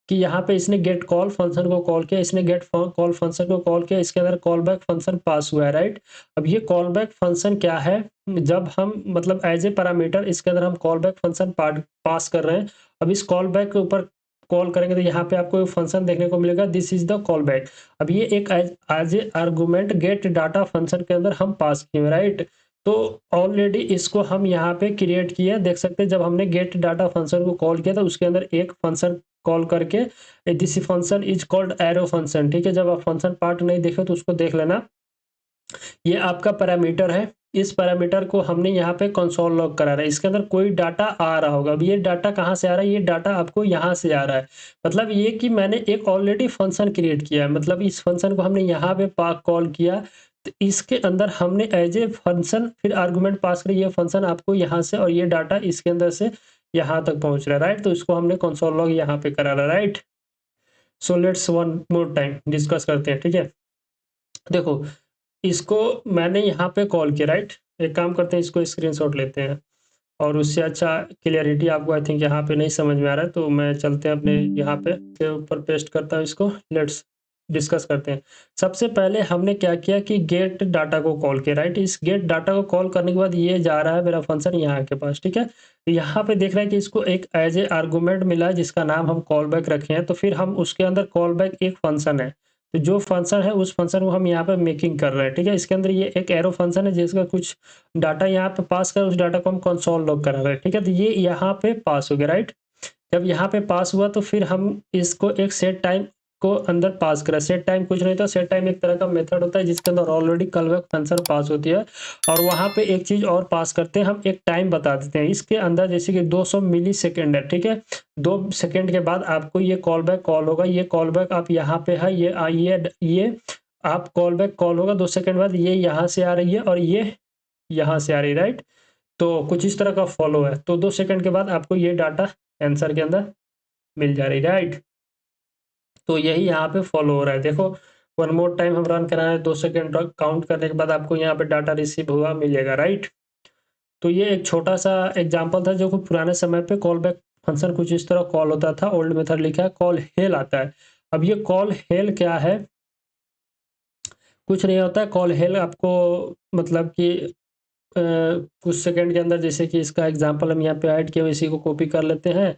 कि यहाँ पे इसने गेट कॉल फंक्शन को कॉल किया, इसने गेट कॉल फंक्शन को कॉल किया, इसके अंदर कॉल बैक फंक्शन पास हुआ है, राइट। अब ये कॉल बैक फंक्शन क्या है, जब हम मतलब एज ए पैरामीटर इसके अंदर हम कॉल बैक फंक्शन पास कर रहे हैं। अब इस कॉल बैक के ऊपर कॉल करेंगे तो यहाँ पे आपको एक फंक्शन देखने को मिलेगा, this is the callback. अब ये एक as a argument get data function के अंदर हम पास किए, राइट। तो ऑलरेडी इसको हम यहाँ पे क्रिएट किया, देख सकते हैं जब हमने गेट डाटा फंक्शन को कॉल किया था उसके अंदर एक फंक्शन कॉल करके, this function is called arrow function, ठीक है। जब आप फंक्शन पार्ट नहीं देखे तो उसको देख लेना। ये आपका पैरामीटर है, इस पैरामीटर को हमने यहाँ पे कंसोल लॉग करा रहा है, इसके अंदर कोई डाटा आ रहा होगा। अब ये डाटा कहाँ से आ रहा है, ये डाटा आपको यहाँ से आ रहा है। मतलब ये कि मैंने एक ऑलरेडी फंक्शन क्रिएट किया है, मतलब इस फंक्शन को हमने यहाँ पे कॉल किया, तो इसके अंदर हमने एज ए फंक्शन फिर आर्गुमेंट पास करी, ये फंक्शन आपको यहाँ से, और ये डाटा इसके अंदर से यहाँ तक पहुँच रहा है, राइट। तो इसको हमने कंसोल लॉग यहाँ पे करा रहा है, right. So let's one more time discuss करते हैं, ठीक है। देखो, इसको मैंने यहाँ पे कॉल किया, राइट। एक काम करते हैं, इसको स्क्रीनशॉट लेते हैं, और उससे अच्छा क्लियरिटी आपको आई थिंक यहाँ पे नहीं समझ में आ रहा है, तो मैं चलते हैं अपने यहाँ पे के ऊपर पेस्ट करता हूँ इसको। लेट्स डिस्कस करते हैं। सबसे पहले हमने क्या किया कि गेट डाटा को कॉल किया, राइट। इस गेट डाटा को कॉल करने के बाद ये जा रहा है मेरा फंक्शन यहाँ के पास, ठीक है। तो यहाँ पे देख रहा है कि इसको एक एज ए आर्गूमेंट मिला है जिसका नाम हम कॉल बैक रखे हैं, तो फिर हम उसके अंदर कॉल बैक एक फंक्शन है, तो जो फंक्शन है उस फंक्शन को हम यहाँ पे मेकिंग कर रहे हैं, ठीक है। इसके अंदर ये एक एरो फंक्शन है जिसका कुछ डाटा यहाँ पे पास कर, उस डाटा को हम कंसोल लॉग करा रहे हैं, ठीक है। तो ये यहाँ पे पास हो गया, राइट। जब यहाँ पे पास हुआ तो फिर हम इसको एक सेट टाइम को अंदर पास करें। सेट टाइम कुछ नहीं था, सेट टाइम एक तरह का मेथड होता है जिसके अंदर ऑलरेडी कॉल बैक फंक्शन पास होती है, और वहाँ पे एक चीज़ और पास करते हैं, हम एक टाइम बता देते हैं इसके अंदर, जैसे कि 200 मिली सेकेंड है, ठीक है। 2 सेकेंड के बाद आपको ये कॉल बैक कॉल होगा, ये कॉल बैक आप यहाँ पे है, ये आप कॉल बैक कॉल होगा 2 सेकेंड बाद, ये यहाँ से आ रही है और ये यहाँ से आ रही है, राइट। तो कुछ इस तरह का फॉलो है। तो 2 सेकेंड के बाद आपको ये डाटा आंसर के अंदर मिल जा रही, राइट। तो यही यहाँ पे फॉलो हो रहा है। देखो, वन मोर टाइम हम रन करा रहे हैं, 2 सेकेंड काउंट करने के बाद आपको यहाँ पे डाटा रिसीव हुआ मिलेगा, राइट। तो ये एक छोटा सा एग्जांपल था जो कि पुराने समय पे कॉल बैक फंक्शन कुछ इस तरह कॉल होता था। ओल्ड मेथड लिखा है, कॉल हेल आता है। अब ये कॉल हेल क्या है, कुछ नहीं होता है। कॉल हेल आपको मतलब कि कुछ सेकंड के अंदर, जैसे कि इसका एग्जांपल हम यहाँ पे ऐड किए, इसी को कॉपी कर लेते हैं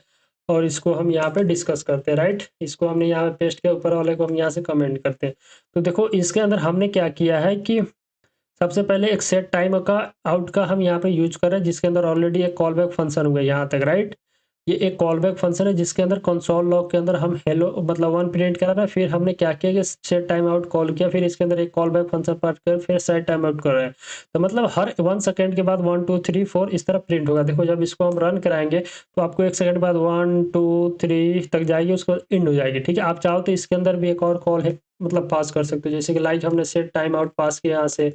और इसको हम यहाँ पे डिस्कस करते हैं, राइट। इसको हमने यहाँ पे पेस्ट किया, ऊपर वाले को हम यहाँ से कमेंट करते हैं। तो देखो, इसके अंदर हमने क्या किया है कि सबसे पहले एक सेट टाइम का आउट का हम यहाँ पे यूज कर रहे हैं, जिसके अंदर ऑलरेडी एक कॉल बैक फंक्शन हुआ है यहाँ तक, राइट। ये एक कॉल बैक फंक्शन है जिसके अंदर कंसोल लॉग के अंदर हम हेलो मतलब 1 प्रिंट करा रहे हैं। फिर हमने क्या किया कि सेट टाइम आउट कॉल किया, फिर इसके अंदर एक कॉल बैक फंक्शन पास कर, फिर सेट टाइम आउट कर रहे हैं। तो मतलब हर 1 सेकंड के बाद 1 2 3 4 इस तरह प्रिंट होगा। देखो, जब इसको हम रन कराएंगे तो आपको 1 सेकंड बाद 1 2 3 तक जाएगी, उसको एंड हो जाएगी, ठीक है। आप चाहो तो इसके अंदर भी एक और कॉल है मतलब पास कर सकते हो, जैसे कि लाइक हमने सेट टाइम आउट पास किया यहाँ से,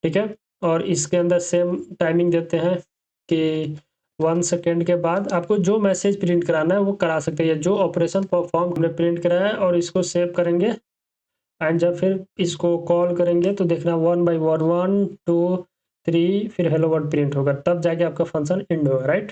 ठीक है। और इसके अंदर सेम टाइमिंग देते हैं कि 1 सेकेंड के बाद आपको जो मैसेज प्रिंट कराना है वो करा सकते हैं। जो ऑपरेशन परफॉर्म हमने प्रिंट कराया है और इसको सेव करेंगे, एंड जब फिर इसको कॉल करेंगे तो देखना 1 बाई 1 1 2 3 फिर हेलो वर्ड प्रिंट होगा, तब जाके आपका फंक्शन एंड होगा, राइट।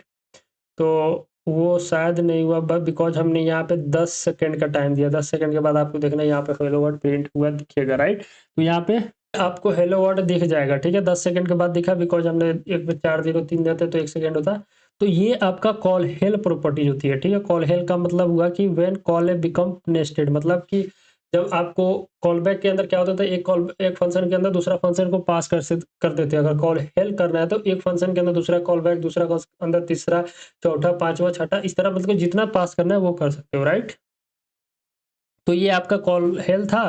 तो वो शायद नहीं हुआ बिकॉज हमने यहाँ पे 10 सेकेंड का टाइम दिया। 10 सेकेंड के बाद आपको देखना यहाँ पे हेलो वर्ड प्रिंट हुआ दिखेगा, राइट। तो यहाँ पे आपको हेलो वर्ड दिख जाएगा, ठीक है। 10 सेकेंड के बाद दिखा बिकॉज हमने एक पे 4 0 3 देते तो 1 सेकेंड होता। तो ये आपका कॉल हेल प्रॉपर्टीज होती है, ठीक है। कॉल हेल का मतलब हुआ कि व्हेन कॉल बिकम नेस्टेड, मतलब कि जब आपको कॉल बैक के अंदर क्या होता था, एक फंक्शन के अंदर दूसरा फंक्शन को पास कर देते हैं। अगर कॉल हेल करना है तो एक फंक्शन के अंदर दूसरा कॉल बैक, दूसरा अंदर तीसरा, चौथा, पांचवा, छठा, इस तरह मतलब जितना पास करना है वो कर सकते हो, राइट। तो ये आपका कॉल हेल था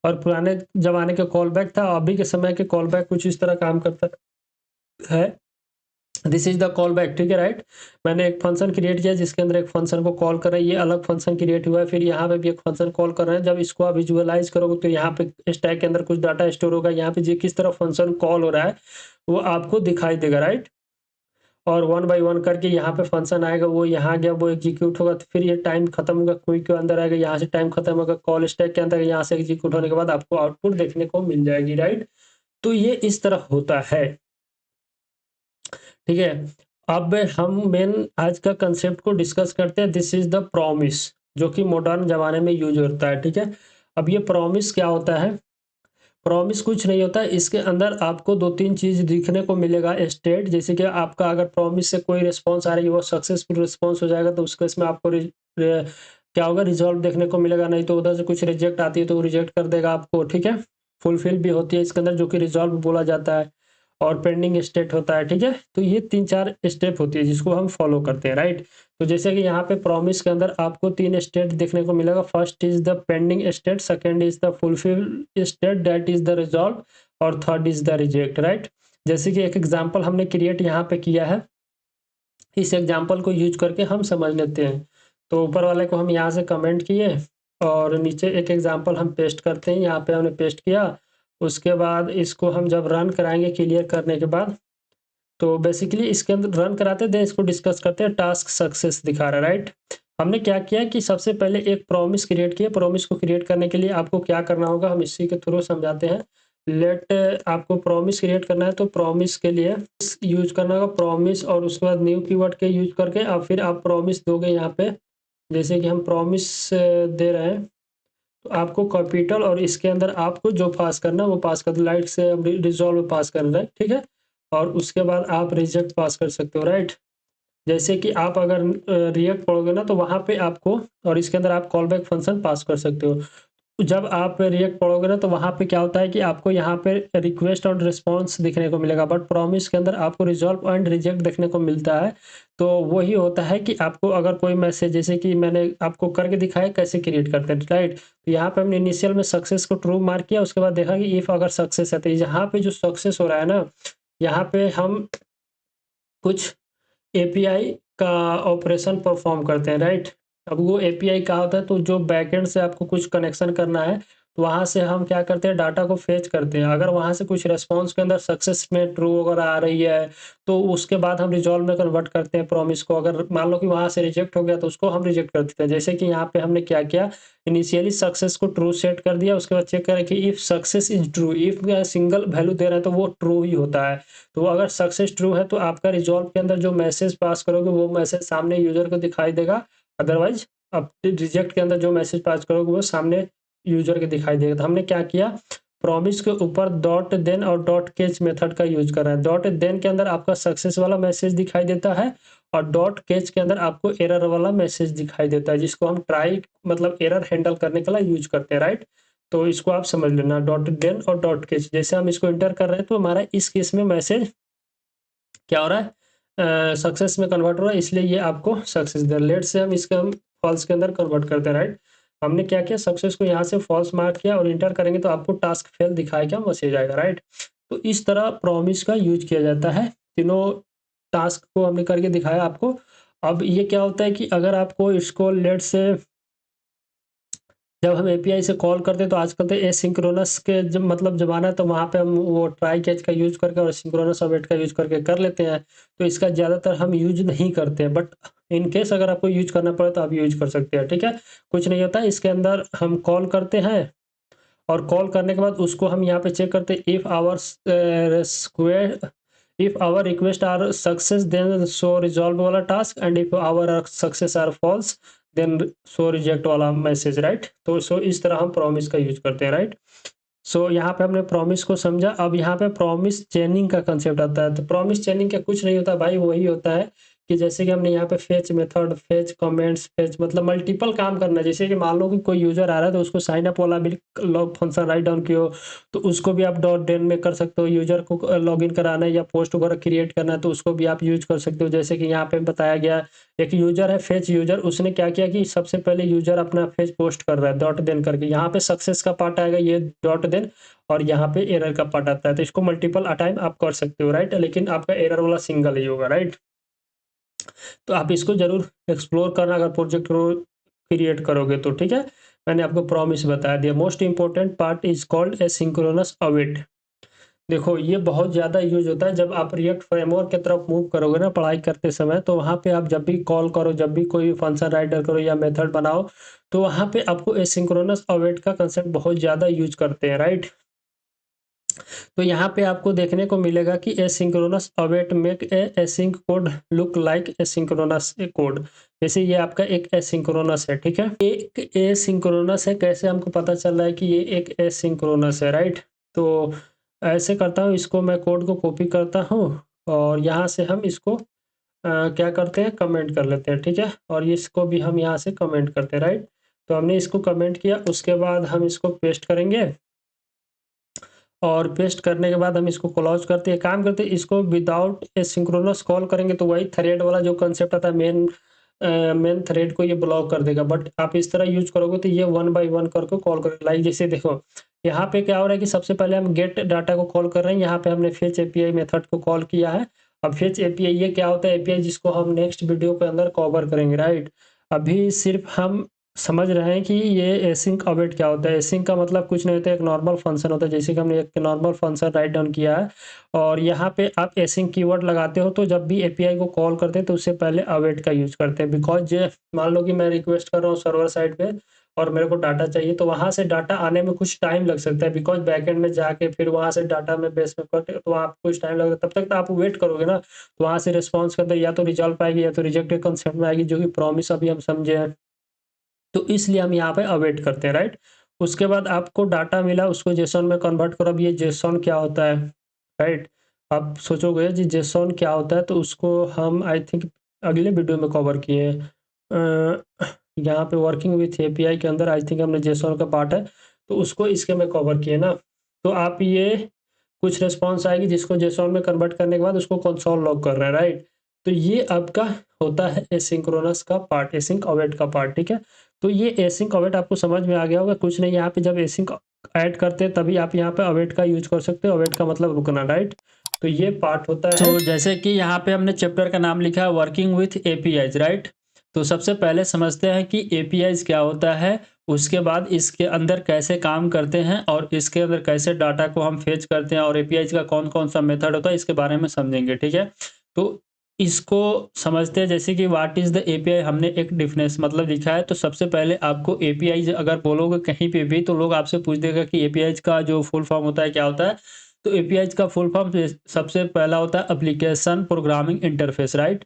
और पुराने जमाने के कॉल बैक था। अभी के समय के कॉल बैक कुछ इस तरह काम करता है। This is the call back, ठीक है, राइट। मैंने एक फंक्शन क्रिएट किया जिसके अंदर एक फंक्शन को कॉल कर रहा है, ये अलग फंक्शन क्रिएट हुआ है। फिर यहाँ पे भी एक फंक्शन कॉल कर रहे हैं। जब इसको आप विजुअलाइज करोगे तो यहाँ पे स्टैक के अंदर कुछ डाटा स्टोर होगा, यहाँ पे जो किस तरह फंक्शन कॉल हो रहा है वो आपको दिखाई देगा, राइट। और 1 बाई 1 करके यहाँ पे फंक्शन आएगा, वो यहाँ गया, वो एग्जीक्यूट होगा, तो फिर ये टाइम खत्म होगा, क्विक के अंदर आएगा, यहाँ से टाइम खत्म होगा, कॉल स्टैक के अंदर यहाँ से एग्जीक्यूट होने के बाद आपको आउटपुट देखने को मिल जाएगी, राइट। तो ये इस तरह होता है, ठीक है। अब हम मेन आज का कंसेप्ट को डिस्कस करते हैं। दिस इज द प्रॉमिस, जो कि मॉडर्न जमाने में यूज होता है, ठीक है। अब ये प्रॉमिस क्या होता है, प्रॉमिस कुछ नहीं होता है। इसके अंदर आपको 2-3 चीज़ दिखने को मिलेगा स्टेट, जैसे कि आपका अगर प्रॉमिस से कोई रिस्पॉन्स आ रही है, वो सक्सेसफुल रिस्पॉन्स हो जाएगा तो उसके इसमें आपको क्या होगा, रिजॉल्व देखने को मिलेगा। नहीं तो उधर से कुछ रिजेक्ट आती है तो वो रिजेक्ट कर देगा आपको, ठीक है। फुलफिल भी होती है इसके अंदर, जो कि रिजॉल्व बोला जाता है, और पेंडिंग स्टेट होता है, ठीक है। तो ये 3-4 स्टेप होती है जिसको हम फॉलो करते हैं, राइट। तो जैसे कि यहाँ पे प्रॉमिस के अंदर आपको 3 स्टेट देखने को मिलेगा। First is the pending state, second is the fulfill state, that is the resolve, और third is the reject, right. जैसे कि एक एग्जांपल हमने क्रिएट यहाँ पे किया है, इस एग्जांपल को यूज करके हम समझ लेते हैं। तो ऊपर वाले को हम यहाँ से कमेंट किए और नीचे एक एग्जांपल हम पेस्ट करते हैं। यहाँ पे हमने पेस्ट किया, उसके बाद इसको हम जब रन कराएंगे क्लियर करने के बाद, तो बेसिकली इसके अंदर रन कराते हैं, इसको डिस्कस करते हैं। टास्क सक्सेस दिखा रहा है, राइट। हमने क्या किया कि सबसे पहले एक प्रॉमिस क्रिएट किया। प्रॉमिस को क्रिएट करने के लिए आपको क्या करना होगा, हम इसी के थ्रू समझाते हैं। लेट आपको प्रॉमिस क्रिएट करना है तो प्रॉमिस के लिए यूज करना होगा प्रॉमिस, और उसके बाद न्यू कीवर्ड के यूज करके अब फिर आप प्रॉमिस दोगे यहाँ पे। जैसे कि हम प्रॉमिस दे रहे हैं तो आपको कैपिटल, और इसके अंदर आपको जो पास करना है वो पास कर दो। लाइट से अब रिजॉल्व पास कर रहे हैं, ठीक है। और उसके बाद आप रिजेक्ट पास कर सकते हो, राइट। जैसे कि आप अगर रिएक्ट पढ़ोगे ना तो वहाँ पे आपको, और इसके अंदर आप कॉल बैक फंक्शन पास कर सकते हो। जब आप रिएक्ट पढ़ोगे ना तो वहाँ पे क्या होता है कि आपको यहाँ पे रिक्वेस्ट और रिस्पॉन्स दिखने को मिलेगा, बट प्रॉमिस के अंदर आपको रिजॉल्व एंड रिजेक्ट देखने को मिलता है। तो वही होता है कि आपको अगर कोई मैसेज, जैसे कि मैंने आपको करके दिखाया कैसे क्रिएट करते हैं, राइट। तो यहाँ पे हमने इनिशियल में सक्सेस को ट्रू मार्क किया, उसके बाद देखा कि इफ अगर सक्सेस है तो यहाँ पे जो सक्सेस हो रहा है ना, यहाँ पे हम कुछ एपीआई का ऑपरेशन परफॉर्म करते हैं, राइट। अब वो एपीआई क्या होता है, तो जो बैकएंड से आपको कुछ कनेक्शन करना है, तो वहाँ से हम क्या करते हैं, डाटा को फेच करते हैं। अगर वहाँ से कुछ रिस्पॉन्स के अंदर सक्सेस में ट्रू वगैरह आ रही है, तो उसके बाद हम रिजॉल्व में कन्वर्ट करते हैं प्रॉमिस को। अगर मान लो कि वहाँ से रिजेक्ट हो गया तो उसको हम रिजेक्ट कर देते हैं। जैसे कि यहाँ पे हमने क्या किया, इनिशियली सक्सेस को ट्रू सेट कर दिया, उसके बाद चेक करें कि if success is true, if में सिंगल वैल्यू दे रहा है तो वो ट्रू ही होता है। तो अगर सक्सेस ट्रू है तो आपका रिजॉल्व के अंदर जो मैसेज पास करोगे वो मैसेज सामने यूजर को दिखाई देगा, अदरवाइज आप रिजेक्ट के अंदर जो मैसेज पास करोगे वो सामने यूजर के दिखाई देगा। तो हमने क्या किया, प्रॉमिस के ऊपर डॉट देन और डॉट केच मेथड का यूज कर रहा है। डॉट देन के अंदर आपका सक्सेस वाला मैसेज दिखाई देता है और डॉट केच के अंदर आपको एरर वाला मैसेज दिखाई देता है, जिसको हम ट्राई मतलब एरर हैंडल करने के लिए यूज करते हैं, राइट। तो इसको आप समझ लेना, डॉट देन और डॉट केच जैसे हम इसको इंटर कर रहे हैं तो हमारा इस केस में मैसेज क्या हो रहा है, सक्सेस में कन्वर्ट हो रहा है, इसलिए ये आपको सक्सेस दे। लेट से हम इसका फॉल्स के अंदर कन्वर्ट करते हैं, राइट। हमने क्या किया, सक्सेस को यहाँ से फॉल्स मार्क किया और इंटर करेंगे तो आपको टास्क फेल दिखाएगा, मैसेज आएगा, राइट। तो इस तरह प्रॉमिस का यूज किया जाता है। तीनों टास्क को हमने करके दिखाया आपको। अब ये क्या होता है कि अगर आपको इसको लेट से जब हम एपीआई से कॉल करते हैं तो आजकल तो एसिंक्रोनस के जब मतलब ज़माना है, तो वहाँ पे हम वो ट्राई कैच का यूज़ करके और सिंक्रोनस अवेट का यूज़ करके कर लेते हैं। तो इसका ज़्यादातर हम यूज़ नहीं करते हैं, बट इन केस अगर आपको यूज़ करना पड़े तो आप यूज़ कर सकते हैं, ठीक है। कुछ नहीं होता है, इसके अंदर हम कॉल करते हैं और कॉल करने के बाद उसको हम यहाँ पे चेक करते हैं, if our request are success then show resolve वाला task, and if our success are false then show reject वाला मैसेज, राइट। तो इस तरह हम प्रॉमिस का यूज करते हैं, राइट। यहाँ पे हमने प्रॉमिस को समझा। अब यहाँ पे प्रॉमिस चेनिंग का कंसेप्ट आता है। तो प्रॉमिस चेनिंग क्या कुछ नहीं होता भाई, वही होता है कि जैसे कि हमने यहाँ पे fetch method, fetch comments, fetch मतलब मल्टीपल काम करना है। जैसे कि मान लो कि कोई यूजर आ रहा है तो उसको साइन अप वाला भी लॉग फंक्शन राइट डाउन किया हो, तो उसको भी आप डॉट देन में कर सकते हो। यूजर को लॉगिन कराना है या पोस्ट वगैरह क्रिएट करना है तो उसको भी आप यूज कर सकते हो। जैसे कि यहाँ पे बताया गया, एक यूजर है फेच यूजर, उसने क्या किया कि सबसे पहले यूजर अपना फेच पोस्ट कर रहा है डॉट देन करके, यहाँ पे सक्सेस का पार्ट आएगा ये डॉट देन, और यहाँ पे एरर का पार्ट आता है। तो इसको मल्टीपल टाइम आप कर सकते हो, राइट, लेकिन आपका एरर वाला सिंगल ही होगा, राइट। तो आप इसको जरूर एक्सप्लोर करना अगर प्रोजेक्ट क्रिएट करोगे तो, ठीक है। मैंने आपको प्रॉमिस बता दिया। Most important part is called asynchronous await. देखो ये बहुत ज़्यादा यूज होता है जब आप रिएक्ट फ्रेमवर्क की तरफ मूव करोगे ना पढ़ाई करते समय, तो वहाँ पे आप जब भी कॉल करो, जब भी कोई फंक्शन राइटर करो या मेथड बनाओ, तो वहाँ पे आपको एसिंक्रोनस अवेट का कंसेप्ट बहुत ज़्यादा यूज करते हैं, राइट। तो यहाँ पे आपको देखने को मिलेगा कि asynchronous await make a async code look like asynchronous code. जैसे ये आपका एक एसिंक्रोनस है, ठीक है, एक एसिंक्रोनस है। कैसे हमको पता चल रहा है कि ये एक एसिंक्रोनस है, राइट। तो ऐसे करता हूँ, इसको मैं कोड को कॉपी करता हूँ और यहाँ से हम इसको क्या करते हैं, कमेंट कर लेते हैं, ठीक है। और इसको भी हम यहाँ से कमेंट करते हैं, राइट। तो हमने इसको कमेंट किया, उसके बाद हम इसको पेस्ट करेंगे और पेस्ट करने के बाद हम इसको क्लोज करते हैं। काम करते हैं, इसको विदाउट एसिंक्रोनस कॉल करेंगे तो वही थ्रेड वाला जो कंसेप्ट आता है, मेन थ्रेड को ये ब्लॉक कर देगा। बट आप इस तरह यूज करोगे तो ये 1 बाय 1 करके कॉल करेगा। लाइक जैसे देखो यहाँ पे क्या हो रहा है कि सबसे पहले हम गेट डाटा को कॉल कर रहे हैं, यहाँ पे हमने फेच एपीआई मेथड को कॉल किया है। अब फेच एपीआई ये क्या होता है, एपीआई जिसको हम नेक्स्ट वीडियो के अंदर कवर करेंगे, राइट। अभी सिर्फ हम समझ रहे हैं कि ये एसिंक अवेट क्या होता है। एसिंक का मतलब कुछ नहीं होता है, एक नॉर्मल फंक्शन होता है। जैसे कि हमने एक नॉर्मल फंक्शन राइट डाउन किया है और यहाँ पे आप एसिंक कीवर्ड लगाते हो, तो जब भी एपीआई को कॉल करते हैं तो उससे पहले अवेट का यूज करते हैं। बिकॉज ये मान लो कि मैं रिक्वेस्ट कर रहा हूँ सर्वर साइड पे और मेरे को डाटा चाहिए, तो वहाँ से डाटा आने में कुछ टाइम लग सकता है। बिकॉज बैकएंड में जाके फिर वहाँ से डाटा में बेस में करते तो वहाँ कुछ टाइम लगेगा। तब तक तो आप वेट करोगे ना, तो वहाँ से रिस्पॉन्स करते या तो रिजॉल्व आएगी या तो रिजेक्टेड कंसेप्ट में आएगी, जो कि प्रॉमिस अभी हम समझे हैं। तो इसलिए हम यहाँ पे अवेट करते हैं, राइट। उसके बाद आपको डाटा मिला, उसको जेसन में कन्वर्ट करो। अब ये जेसन क्या होता है, राइट। आप सोचोगे जी जेसन क्या होता है, तो उसको हम आई थिंक अगले वीडियो में कवर किए हैं। यहाँ पे वर्किंग विथ एपीआई के अंदर आई थिंक हमने जेसन का पार्ट है, तो उसको इसके में कवर किए ना, तो आप ये कुछ रिस्पॉन्स आएगी जिसको जेसॉन में कन्वर्ट करने के बाद उसको कंसोल लॉग कर रहे हैं, राइट। तो ये आपका होता है एसिंक्रोनस का पार्ट, एसिंक अवेट का पार्ट, ठीक है। तो ये एसिंक अवेट आपको समझ में आ गया होगा। कुछ नहीं, यहाँ पे जब एसिंक ऐड करते हैं तभी आप यहाँ पे अवेट का यूज कर सकते हो। अवेट का मतलब रुकना, राइट। तो ये पार्ट होता है। तो जैसे कि यहाँ पे हमने चैप्टर का नाम लिखा है वर्किंग विथ एपीआईज, राइट। तो सबसे पहले समझते हैं कि एपीआईज क्या होता है, उसके बाद इसके अंदर कैसे काम करते हैं और इसके अंदर कैसे डाटा को हम फेच करते हैं और एपीआईज का कौन कौन सा मेथड होता है, इसके बारे में समझेंगे, ठीक है। तो इसको समझते हैं, जैसे कि व्हाट इज़ द एपीआई, हमने एक डिफिनेशन मतलब लिखा है। तो सबसे पहले आपको एपीआईज अगर बोलोगे कहीं पे भी तो लोग आपसे पूछ देगा कि एपीआईज का जो फुल फॉर्म होता है क्या होता है। तो एपीआईज का फुल फॉर्म सबसे पहला होता है एप्लीकेशन प्रोग्रामिंग इंटरफेस, राइट।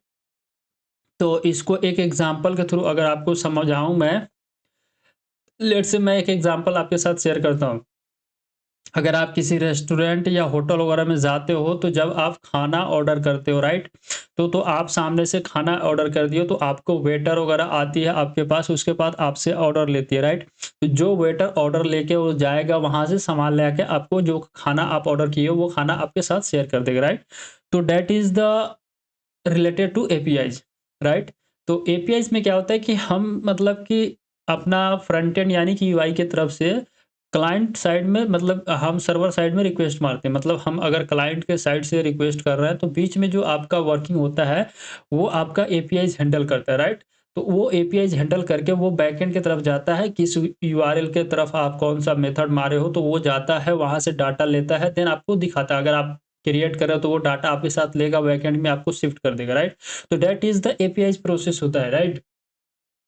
तो इसको एक एग्जांपल के थ्रू अगर आपको समझाऊं मैं, लेट्स से मैं एक एग्जांपल आपके साथ शेयर करता हूं। अगर आप किसी रेस्टोरेंट या होटल वगैरह में जाते हो तो जब आप खाना ऑर्डर करते हो, राइट, तो आप सामने से खाना ऑर्डर कर दिए तो आपको वेटर वगैरह आती है आपके पास, उसके बाद आपसे ऑर्डर लेती है, राइट। तो जो वेटर ऑर्डर लेके वो जाएगा वहां से सामान लेके आपको जो खाना आप ऑर्डर किए हो वो खाना आपके साथ शेयर कर देगा, राइट। तो that is the related to APIs, right. तो एपीआईज में क्या होता है कि हम मतलब कि अपना फ्रंट एंड यानी कि यूआई की तरफ से क्लाइंट साइड में, मतलब हम सर्वर साइड में रिक्वेस्ट मारते हैं। मतलब हम अगर क्लाइंट के साइड से रिक्वेस्ट कर रहे हैं तो बीच में जो आपका वर्किंग होता है वो आपका एपीआईज हैंडल करता है, राइट। तो वो एपीआईज हैंडल करके वो बैकएंड की तरफ जाता है, किस यूआरएल के तरफ आप कौन सा मेथड मारे हो तो वो जाता है वहां से डाटा लेता है, देन आपको दिखाता है। अगर आप क्रिएट कर रहे हो तो वो डाटा आपके साथ लेगा, बैकएंड में आपको शिफ्ट कर देगा, राइट। तो that is the APIs process होता है, राइट।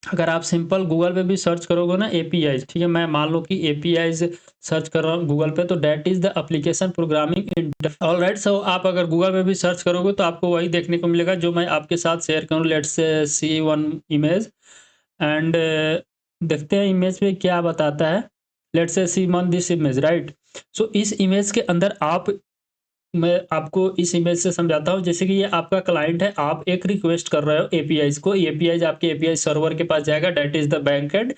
अगर आप सिंपल गूगल पे भी सर्च करोगे ना एपीआईज, ठीक है, मैं मान लो कि एपीआईज सर्च कर रहा हूँ गूगल पे, तो that is the application programming interface, alright. So आप अगर गूगल पे भी सर्च करोगे तो आपको वही देखने को मिलेगा जो मैं आपके साथ शेयर करूँ। Let's say see one image and देखते हैं इमेज पे क्या बताता है। Let's say see one this image, right. So इस इमेज के अंदर मैं आपको इस इमेज से समझाता हूँ। जैसे कि ये आपका क्लाइंट है, आप एक रिक्वेस्ट कर रहे हो एपीआईज को, एपीआईज आपके एपीआई सर्वर के पास जाएगा, दैट इज द बैकएंड।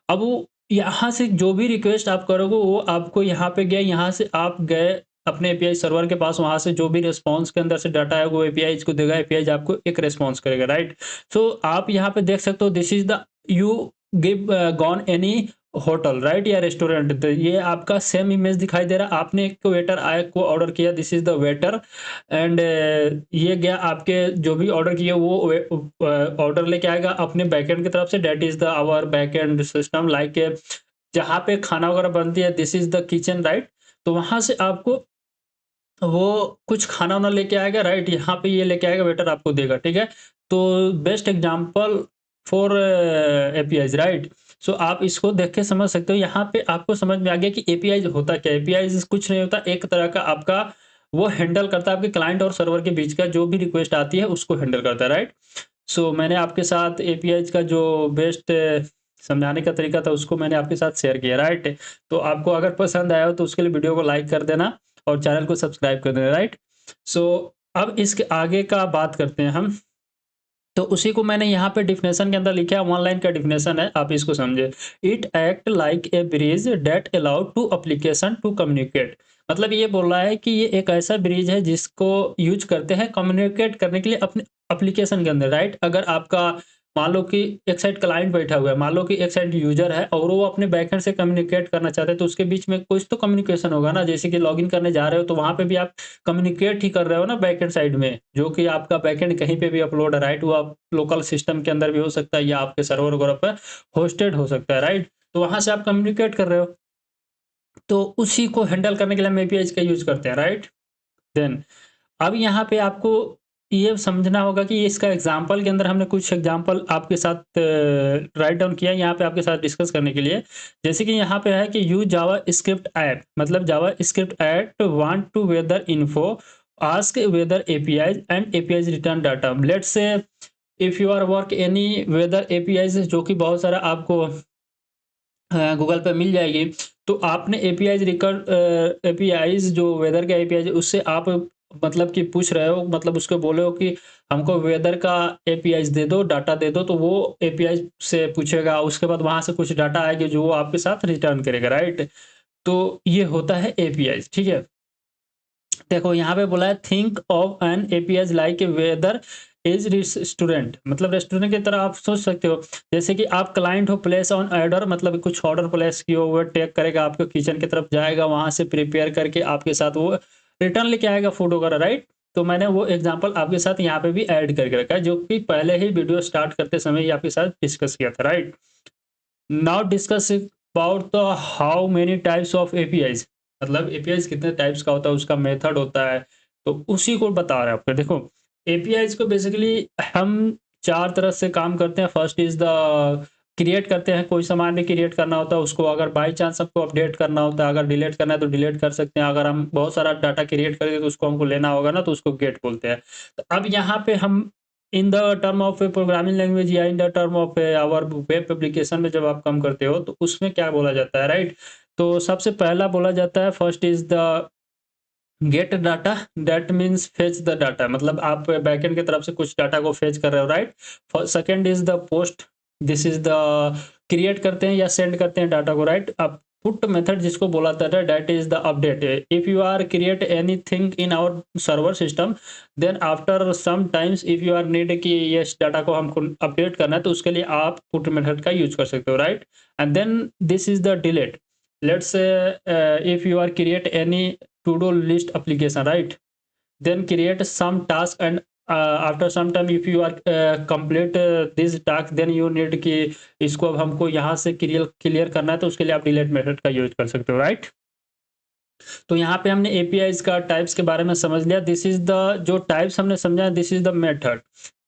अब वो यहाँ से जो भी रिक्वेस्ट आप करोगे वो आपको यहाँ पे गया, यहाँ से आप गए अपने एपीआई सर्वर के पास, वहां से जो भी रिस्पॉन्स के अंदर से डाटा है वो एपीआईज को देगा, एपीआईज आपको एक रिस्पॉन्स करेगा, राइट। सो आप यहाँ पे देख सकते हो this is the you give gone any hotel, right, या रेस्टोरेंट। तो ये आपका सेम इमेज दिखाई दे रहा है। आपने एक वेटर आए को ऑर्डर किया, this is the waiter and ये गया आपके जो भी ऑर्डर किए वो ऑर्डर लेके आएगा अपने बैकएंड की तरफ से, that is the our backend system, like जहाँ पे खाना वगैरह बनती है this is the kitchen, right. तो वहां से आपको वो कुछ खाना वाना लेके आएगा, राइट, यहाँ पे ये लेके आएगा वेटर आपको देगा, ठीक है। तो best example for APIs, right. So आप इसको देख के समझ सकते हो। यहाँ पे आपको समझ में आ गया कि एपीआईज होता क्या है। एपीआईज कुछ नहीं होता, एक तरह का आपका वो हैंडल करता है आपके क्लाइंट और सर्वर के बीच का जो भी रिक्वेस्ट आती है उसको हैंडल करता है, राइट। सो मैंने आपके साथ एपीआईज का जो बेस्ट समझाने का तरीका था उसको मैंने आपके साथ शेयर किया, राइट। तो आपको अगर पसंद आया हो तो उसके लिए वीडियो को लाइक कर देना और चैनल को सब्सक्राइब कर देना, राइट। सो अब इसके आगे का बात करते हैं हम। तो उसी को मैंने यहाँ पे डिफिनेशन के अंदर लिखा है, वन लाइन का डिफिनेशन है, आप इसको समझे। It act like a bridge that allow to application to communicate. मतलब ये बोल रहा है कि ये एक ऐसा ब्रिज है जिसको यूज करते हैं कम्युनिकेट करने के लिए अपने एप्लीकेशन के अंदर, राइट। अगर आपका मान लो कि एक साइड क्लाइंट बैठा हुआ है, मान लो कि एक साइड यूजर है और वो अपने बैकएंड से कम्युनिकेट करना चाहते हैं, तो उसके बीच में कुछ तो कम्युनिकेशन होगा ना। जैसे कि लॉगिन करने जा रहे हो तो वहां पे भी आप कम्युनिकेट ही कर रहे हो ना बैकएंड साइड में, जो कि आपका बैकएंड कहीं पे भी अपलोड है, राइट। वो आप लोकल सिस्टम के अंदर भी हो सकता है या आपके सर्वर वगैरह पर होस्टेड हो सकता है, राइट। तो वहां से आप कम्युनिकेट कर रहे हो, तो उसी को हैंडल करने के लिए हम एपीआई का यूज करते हैं, राइट। देन अब यहाँ पे आपको ये समझना होगा कि इसका एग्जाम्पल के अंदर हमने कुछ एग्जाम्पल आपके साथ राइट डाउन किया है यहाँ पे आपके साथ डिस्कस करने के लिए। जैसे कि यहाँ पे है कि यूज जावा स्क्रिप्ट ऐप, मतलब JavaScript app want to weather info ask weather APIs and APIs return data. Let's say if you are work any weather APIs, जो कि बहुत सारा आपको गूगल पे मिल जाएगी। तो आपने एपीआईज रिकॉर्ड एपीआईज जो वेदर के एपीआईज उससे आप मतलब कि पूछ रहे हो, मतलब उसको बोले हो कि हमको वेदर का एपीआईज़ दे दो, डाटा दे दो, तो वो एपीआई से पूछेगा, उसके बाद वहाँ से कुछ डाटा आएगी जो वो आपके साथ रिटर्न करेगा, राइट? तो ये होता है एपीआईज़, ठीक है? देखो यहाँ पे बोला है think of an APIs like weather is restaurant, मतलब रेस्टोरेंट की तरह आप सोच सकते हो। जैसे कि आप क्लाइंट हो, प्लेस ऑन ऑर्डर, मतलब कुछ ऑर्डर प्लेस किए हुए, टैग करेगा, आपको किचन की तरफ जाएगा, वहाँ से प्रिपेयर करके आपके साथ वो रिटर्न लेके आएगा फूड वगैरह, राइट? तो मैंने वो एग्जांपल आपके साथ यहाँ पे भी ऐड करके रखा है, जो कि पहले ही वीडियो स्टार्ट करते समय ही आपके साथ डिस्कस किया था, right? Now discuss about the how many types of APIs, मतलब एपीआईज़ कितने टाइप्स का होता है, उसका मेथड होता है, तो उसी को बता रहे हैं आपको। देखो, एपीआईज़ को बेसिकली हम 4 तरह से काम करते हैं। फर्स्ट इज़ द क्रिएट करते हैं, कोई सामान भी क्रिएट करना होता है, उसको अगर बाय चांस हमको अपडेट करना होता है, अगर डिलीट करना है तो डिलीट कर सकते हैं। अगर हम बहुत सारा डाटा क्रिएट करेंगे तो उसको हमको लेना होगा ना, तो उसको गेट बोलते हैं। तो अब यहाँ पे हम in the term of a programming language या in the term of our web application में जब आप काम करते हो तो उसमें क्या बोला जाता है, राइट? तो सबसे पहला बोला जाता है first is the gate data, that means fetch the data, मतलब आप बैकएंड की तरफ से कुछ डाटा को फेच कर रहे हो, right? Second is the post, this is the create करते हैं या सेंड करते हैं डाटा को, राइट? अब पुट मेथड जिसको बोला जाता है, that is the update. If you are create anything in our server system, then after some times if you are need कि ये डाटा को हमको अपडेट करना है, तो उसके लिए आप पुट मेथड का यूज कर सकते हो, right? And then this is the delete. Let's say if you are create any to-do list application, right? Then create some task and after some time if you are complete this task, then you need कि इसको अब हमको यहाँ से clear करना है, तो उसके लिए आप डिलीट मेथड का यूज कर सकते हो, राइट? तो यहाँ पे हमने एपीआईज का टाइप्स के बारे में समझ लिया। दिस इज द जो टाइप्स हमने समझा, this is the method,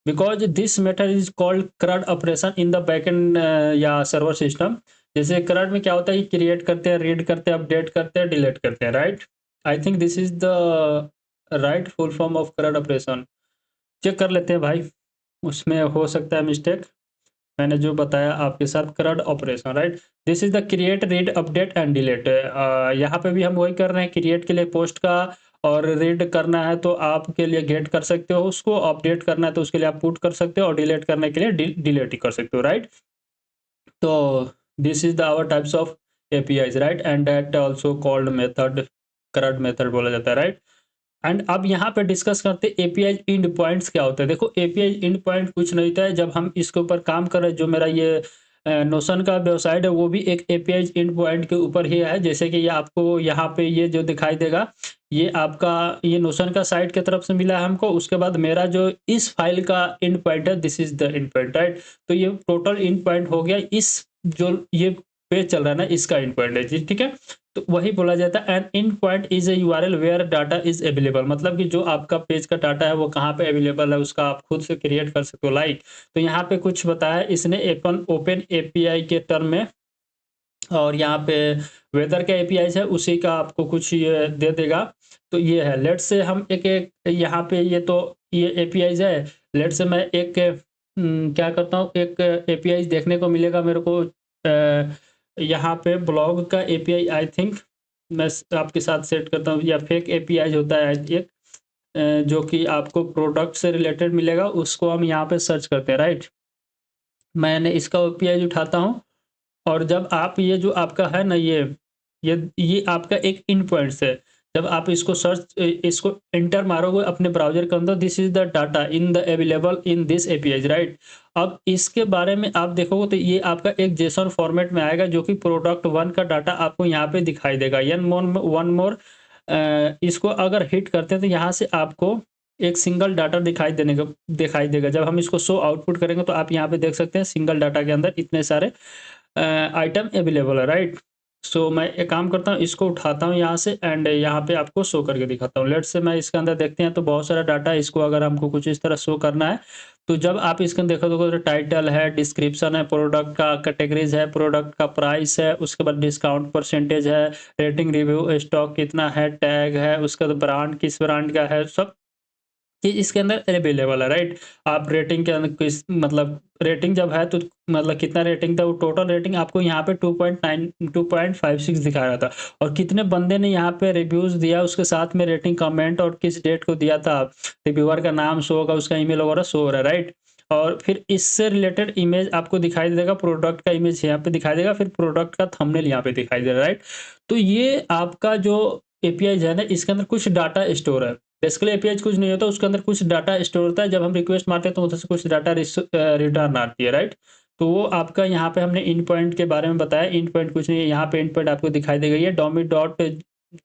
because this method is called CRUD operation in the backend या सर्वर सिस्टम। जैसे CRUD में क्या होता है, क्रिएट करते हैं, रीड करते हैं, अपडेट करते हैं, डिलीट करते हैं, right? I think this is the right full form of CRUD operation. Check कर लेते हैं भाई, उसमें हो सकता है मिस्टेक। मैंने जो बताया आपके साथ CRUD operation, right? This is the create, read, update and delete. यहाँ पे भी हम वही कर रहे हैं, क्रिएट के लिए पोस्ट का, और रीड करना है तो आपके लिए गेट कर सकते हो उसको, अपडेट करना है तो उसके लिए आप पुट कर सकते हो, और डिलीट करने के लिए डिलीट कर सकते हो, राइट? तो this is the our types of APIs, right? And that also called method, CRUD method बोला जाता है, राइट? एंड अब यहाँ पे डिस्कस करते हैं एपीआई एंड पॉइंट्स क्या होता है। देखो, एपीआई एंड पॉइंट कुछ नहीं होता है, जब हम इसके ऊपर काम कर रहे हैं, जो मेरा ये नोशन का वेबसाइट है वो भी एक एपीआई एंड पॉइंट के ऊपर ही है। जैसे कि ये आपको यहाँ पे ये जो दिखाई देगा, ये आपका ये नोशन का साइट की तरफ से मिला है हमको। उसके बाद मेरा जो इस फाइल का एंड पॉइंट है, this is the end point, right? तो ये टोटल एंड पॉइंट हो गया, इस जो ये पेज चल रहा है ना, इसका एंड पॉइंट है जी, ठीक है? तो वही बोला जाता है an end point is a URL where data is available, मतलब कि जो आपका पेज का डाटा है वो कहाँ पे अवेलेबल है, उसका आप खुद से क्रिएट कर सकते हो, लाइक। तो यहाँ पे कुछ बताया इसने ओपन एपीआई के टर्म में, और यहाँ पे वेदर का एपीआई है, उसी का आपको कुछ ये दे देगा। तो ये है, लेट्स से हम एक यहाँ पे ये तो ये एपीआई है। लेट्स से मैं एक क्या करता हूँ, एक एपीआई देखने को मिलेगा मेरे को यहाँ पे ब्लॉग का एपीआई, आई थिंक मैं आपके साथ सेट करता हूँ, या फेक एपीआई होता है एक जो कि आपको प्रोडक्ट से रिलेटेड मिलेगा, उसको हम यहाँ पे सर्च करते हैं, राइट? मैंने इसका एपीआई उठाता हूँ, और जब आप ये जो आपका है ना, ये आपका एक इन पॉइंट्स है। जब आप इसको इसको एंटर मारोगे अपने ब्राउज़र के अंदर, this is the data in the available in this APIs, right? अब इसके बारे में आप देखोगे तो ये आपका एक जेसन फॉर्मेट में आएगा, जो कि प्रोडक्ट 1 का डाटा आपको यहाँ पे दिखाई देगा। वन मोर इसको अगर हिट करते हैं तो यहाँ से आपको एक सिंगल डाटा दिखाई देगा। जब हम इसको शो आउटपुट करेंगे तो आप यहाँ पे देख सकते हैं सिंगल डाटा के अंदर इतने सारे आइटम अवेलेबल है, राइट? सो मैं एक काम करता हूँ, इसको उठाता हूँ यहाँ से, एंड यहाँ पे आपको शो करके दिखाता हूँ। लेट्स से मैं इसके अंदर देखते हैं तो बहुत सारा डाटा है, इसको अगर हमको कुछ इस तरह शो करना है, तो जब आप इसके अंदर देखोगे तो टाइटल है, डिस्क्रिप्शन है, प्रोडक्ट का कैटेगरीज है, प्रोडक्ट का प्राइस है, उसके बाद डिस्काउंट परसेंटेज है, रेटिंग, रिव्यू, स्टॉक कितना है, टैग है, उसके बाद ब्रांड किस ब्रांड का है, सब चीज़ इसके अंदर अवेलेबल है, राइट। आप रेटिंग के अंदर किस मतलब रेटिंग जब है तो मतलब कितना रेटिंग था, वो टोटल रेटिंग आपको यहाँ पे 2.56 दिखा रहा था, और कितने बंदे ने यहाँ पे रिव्यूज़ दिया, उसके साथ में रेटिंग, कमेंट और किस डेट को दिया था, रिव्यूअर का नाम शो होगा, उसका ईमेल वगैरह शो हो रहा है, राइट। और फिर इससे रिलेटेड इमेज आपको दिखाई देगा, प्रोडक्ट का इमेज यहाँ पे दिखाई देगा, फिर प्रोडक्ट का थंबनेल यहाँ पे दिखाई दे रहा है, राइट। तो ये आपका जो एपीआई है ना, इसके अंदर कुछ डाटा स्टोर है। बेसिकली एपीआई कुछ नहीं होता, उसके अंदर कुछ डाटा स्टोर होता है। जब हम रिक्वेस्ट मारते हैं तो उधर से कुछ डाटा रिटर्न आती है, राइट। तो वो आपका यहाँ पे हमने इन पॉइंट के बारे में बताया। इन पॉइंट कुछ नहीं है, यहाँ पे इन पॉइंट आपको दिखाई देगा, ये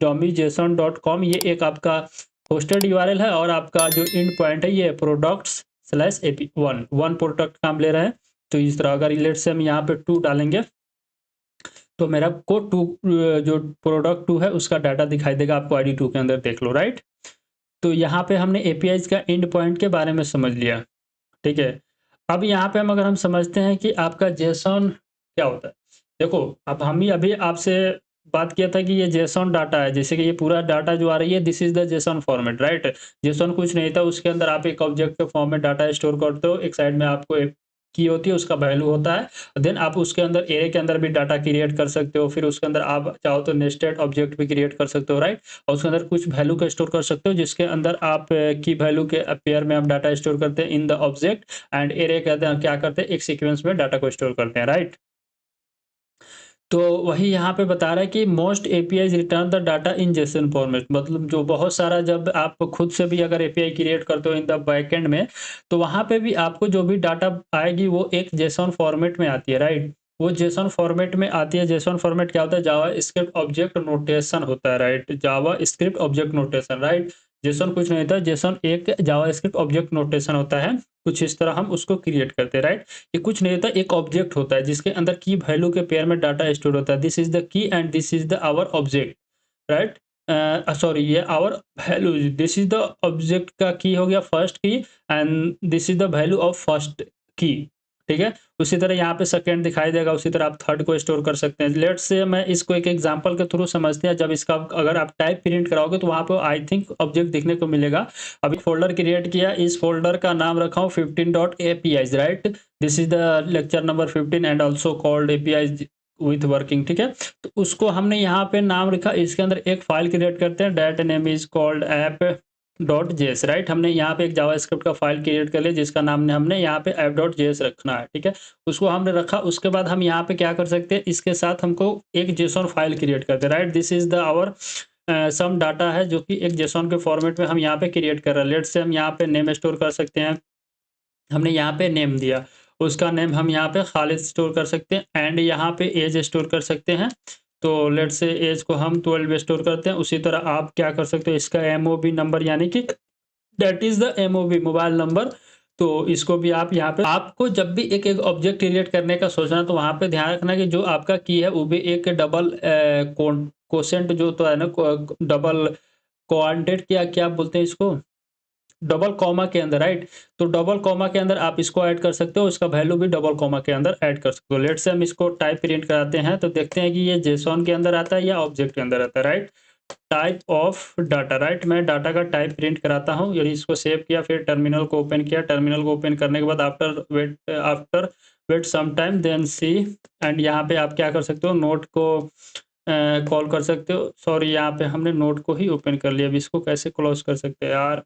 domi.json.com, ये एक आपका होस्टेड यूआरएल है, और आपका जो इन पॉइंट है ये products/ap1 प्रोडक्ट का हम ले रहे हैं। तो इस तरह अगर लेट्स से हम यहाँ पे 2 डालेंगे तो मेरा को 2 जो प्रोडक्ट 2 है उसका डाटा दिखाई देगा आपको आईडी 2 के अंदर, देख लो, राइट। तो यहाँ पे हमने एपीआईज़ का एंड पॉइंट के बारे में समझ लिया, ठीक है। अब यहाँ पे अगर हम समझते हैं कि आपका जेसन क्या होता है। देखो, अब हम ही अभी आपसे बात किया था कि ये जेसन डाटा है, जैसे कि ये पूरा डाटा जो आ रही है, this is the JSON format, right. JSON कुछ नहीं था, उसके अंदर आप एक ऑब्जेक्ट के फॉर्म में डाटा स्टोर करते हो, एक साइड में आपको एक की होती है, उसका वैल्यू होता है। देन आप उसके अंदर एरे के अंदर भी डाटा क्रिएट कर सकते हो, फिर उसके अंदर आप चाहो तो नेस्टेड ऑब्जेक्ट भी क्रिएट कर सकते हो, राइट। और उसके अंदर कुछ वैल्यू का स्टोर कर सकते हो, जिसके अंदर आप की वैल्यू के पेयर में आप डाटा स्टोर करते हैं in the object, and array कहते हैं क्या करते हैं, एक सीक्वेंस में डाटा को स्टोर करते हैं, राइट। तो वही यहाँ पे बता रहा है कि most APIs return the data in JSON format, मतलब जो बहुत सारा जब आप खुद से भी अगर एपीआई क्रिएट करते हो इन द बैकएंड में, तो वहाँ पे भी आपको जो भी डाटा आएगी वो एक जेसन फॉर्मेट में आती है, राइट। वो जेसन फॉर्मेट में आती है। जेसन फॉर्मेट क्या होता है, जावा स्क्रिप्ट ऑब्जेक्ट नोटेशन होता है, right. JavaScript object notation, right. JSON कुछ नहीं था, जेसन एक जावा स्क्रिप्ट ऑब्जेक्ट नोटेशन होता है। कुछ इस तरह हम उसको क्रिएट करते हैं, राइट। ये कुछ नहीं होता, एक ऑब्जेक्ट होता है जिसके अंदर की वैल्यू के पेयर में डाटा स्टोर होता है। This is the key and this is the our object, right. Sorry, ये our value, this is the object का की हो गया first key, and this is the value of first key, ठीक है। उसी तरह यहाँ पे सेकंड दिखाई देगा, उसी तरह आप थर्ड को स्टोर कर सकते हैं। लेट्स से मैं इसको एक एग्जांपल के थ्रू समझते हैं। जब इसका अगर आप टाइप प्रिंट कराओगे तो वहाँ पे आई थिंक ऑब्जेक्ट दिखने को मिलेगा। अभी फोल्डर क्रिएट किया, इस फोल्डर का नाम रखा हूँ 15.apis, right. This is the lecture number 15 and also called API with working, ठीक है। तो उसको हमने यहाँ पे नाम रखा, इसके अंदर एक फाइल क्रिएट करते हैं, दैट नेम इज कॉल्ड ऐप.js, राइट। हमने यहाँ पे एक जावास्क्रिप्ट का फाइल क्रिएट कर लिया जिसका नाम हमने यहाँ पे ऐप.js रखना है, ठीक है। उसको हमने रखा, उसके बाद हम यहाँ पे क्या कर सकते हैं, इसके साथ हमको एक जेसन फाइल क्रिएट करते हैं, right. This is the our some data है जो कि एक जेसन के फॉर्मेट में हम यहाँ पे क्रिएट कर रहे हैं। लेट्स से हम यहाँ पे नेम स्टोर कर सकते हैं। हमने यहाँ पे नेम दिया, उसका नेम हम यहाँ पे खालिद स्टोर कर सकते हैं, एंड यहाँ पे एज स्टोर कर सकते हैं। तो लेट्स से एज को हम 12 स्टोर करते हैं। उसी तरह आप क्या कर सकते हो, इसका एमओबी नंबर, यानी कि that is the MOB mobile number. तो इसको भी आप यहाँ पे, आपको जब भी एक एक ऑब्जेक्ट क्रिएट करने का सोचना तो वहाँ पे ध्यान रखना कि जो आपका की है वो भी एक डबल कोसेंट जो तो है ना, डबल क्वांटेट, क्या क्या बोलते हैं इसको, डबल कॉमा के अंदर, राइट। तो डबल कॉमा के अंदर आप इसको ऐड कर सकते हो, इसका वैल्यू भी डबल कॉमा के अंदर ऐड कर सकते हो। लेट्स से हम इसको टाइप प्रिंट कराते हैं तो देखते हैं कि ये जेसन के अंदर आता है या ऑब्जेक्ट के अंदर आता है, right. Type of data, right. मैं डाटा का टाइप प्रिंट कराता हूँ, यानी इसको सेव किया, फिर टर्मिनल को ओपन किया। टर्मिनल को ओपन करने के बाद after wait some time then see, and यहाँ पे आप क्या कर सकते हो, नोट को कॉल कर सकते हो। सॉरी, यहाँ पे हमने नोट को ही ओपन कर लिया। अब इसको कैसे क्लोज कर सकते हैं यार,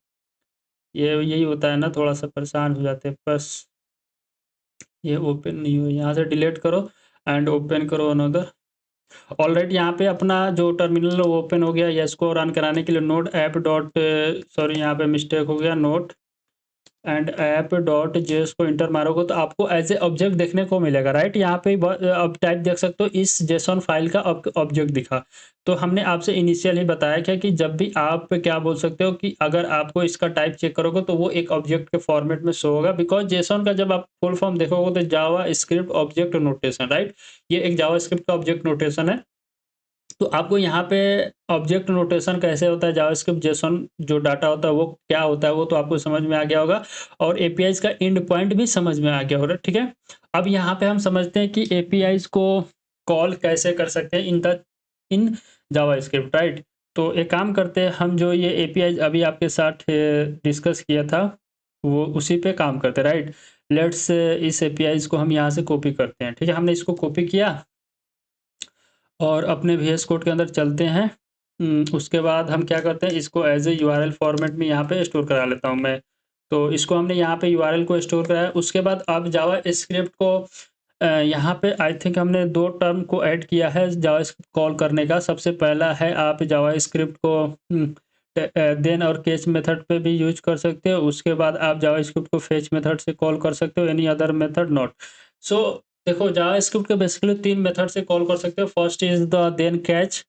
ये यही होता है ना, थोड़ा सा परेशान हो जाते हैं। बस ये ओपन नहीं हुआ, यहाँ से डिलीट करो एंड ओपन करो अनदर। ऑलराइट, यहाँ पे अपना जो टर्मिनल ओपन हो गया। या इसको रन कराने के लिए नोट ऐप डॉट, सॉरी यहाँ पे मिस्टेक हो गया, note and app dot JS को इंटर मारोगे तो आपको एज ए ऑब्जेक्ट देखने को मिलेगा, राइट। यहाँ पे अब टाइप देख सकते हो, इस जेसन फाइल का ऑब्जेक्ट दिखा। तो हमने आपसे इनिशियल ही बताया क्या कि जब भी आप क्या बोल सकते हो कि अगर आपको इसका टाइप चेक करोगे तो वो एक ऑब्जेक्ट के फॉर्मेट में शो होगा, बिकॉज जेसन का जब आप फुल फॉर्म देखोगे तो जावा स्क्रिप्ट ऑब्जेक्ट नोटेशन, राइट। ये एक जावा स्क्रिप्ट का ऑब्जेक्ट नोटेशन है। तो आपको यहाँ पे ऑब्जेक्ट नोटेशन कैसे होता है, जावास्क्रिप्ट जेसन जो डाटा होता है वो क्या होता है, वो तो आपको समझ में आ गया होगा, और एपीआईज का एंड पॉइंट भी समझ में आ गया होगा, ठीक है। अब यहाँ पे हम समझते हैं कि एपीआईज को कॉल कैसे कर सकते हैं इन जावास्क्रिप्ट, राइट। तो एक काम करते हैं, हम जो ये एपीआई अभी आपके साथ डिस्कस किया था, वो उसी पे काम करते हैं, राइट। लेट्स इस एपीआईज को हम यहाँ से कॉपी करते हैं, ठीक है। हमने इसको कॉपी किया और अपने VS कोड के अंदर चलते हैं। उसके बाद हम क्या करते हैं, इसको एज ए URL फॉर्मेट में यहाँ पे स्टोर करा लेता हूँ मैं। तो इसको हमने यहाँ पे URL को स्टोर कराया। उसके बाद अब जावा स्क्रिप्ट को यहाँ पे आई थिंक हमने 2 टर्म को ऐड किया है जावा स्क्रिप्ट कॉल करने का। सबसे पहला है, आप जावा स्क्रिप्ट को देन और केस मेथड पे भी यूज कर सकते हो। उसके बाद आप जावा स्क्रिप्ट को फेच मेथड से कॉल कर सकते हो, एनी अदर मेथड नॉट। सो देखो, जावास्क्रिप्ट को बेसिकली 3 मेथड से कॉल कर सकते हो। First is the then catch,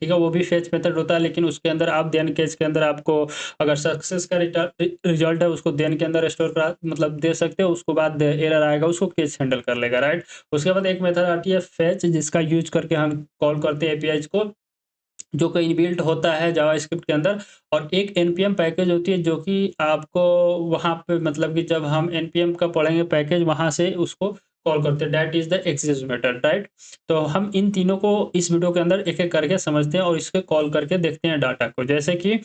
ठीक है, वो भी फेच मेथड होता है, लेकिन उसके अंदर आप देन कैच के अंदर आपको अगर सक्सेस का रिजल्ट है उसको देन के अंदर स्टोर करा मतलब दे सकते हो। उसके बाद एरर आएगा, उसको कैच हैंडल कर लेगा, राइट। उसके बाद एक मेथड आती है फेच, जिसका यूज करके हम कॉल करते हैं एपीआईज को, जो कि इनबिल्ट होता है जावास्क्रिप्ट के अंदर। और एक एनपीएम पैकेज होती है, जो कि आपको वहाँ पे मतलब कि जब हम एनपीएम का पढ़ेंगे पैकेज, वहाँ से उसको कॉल करते हैं, that is the access method, right. तो हम इन तीनों को इस वीडियो के अंदर एक-एक करके समझते हैं और इसके कॉल करके देखते हैं डाटा को। जैसे कि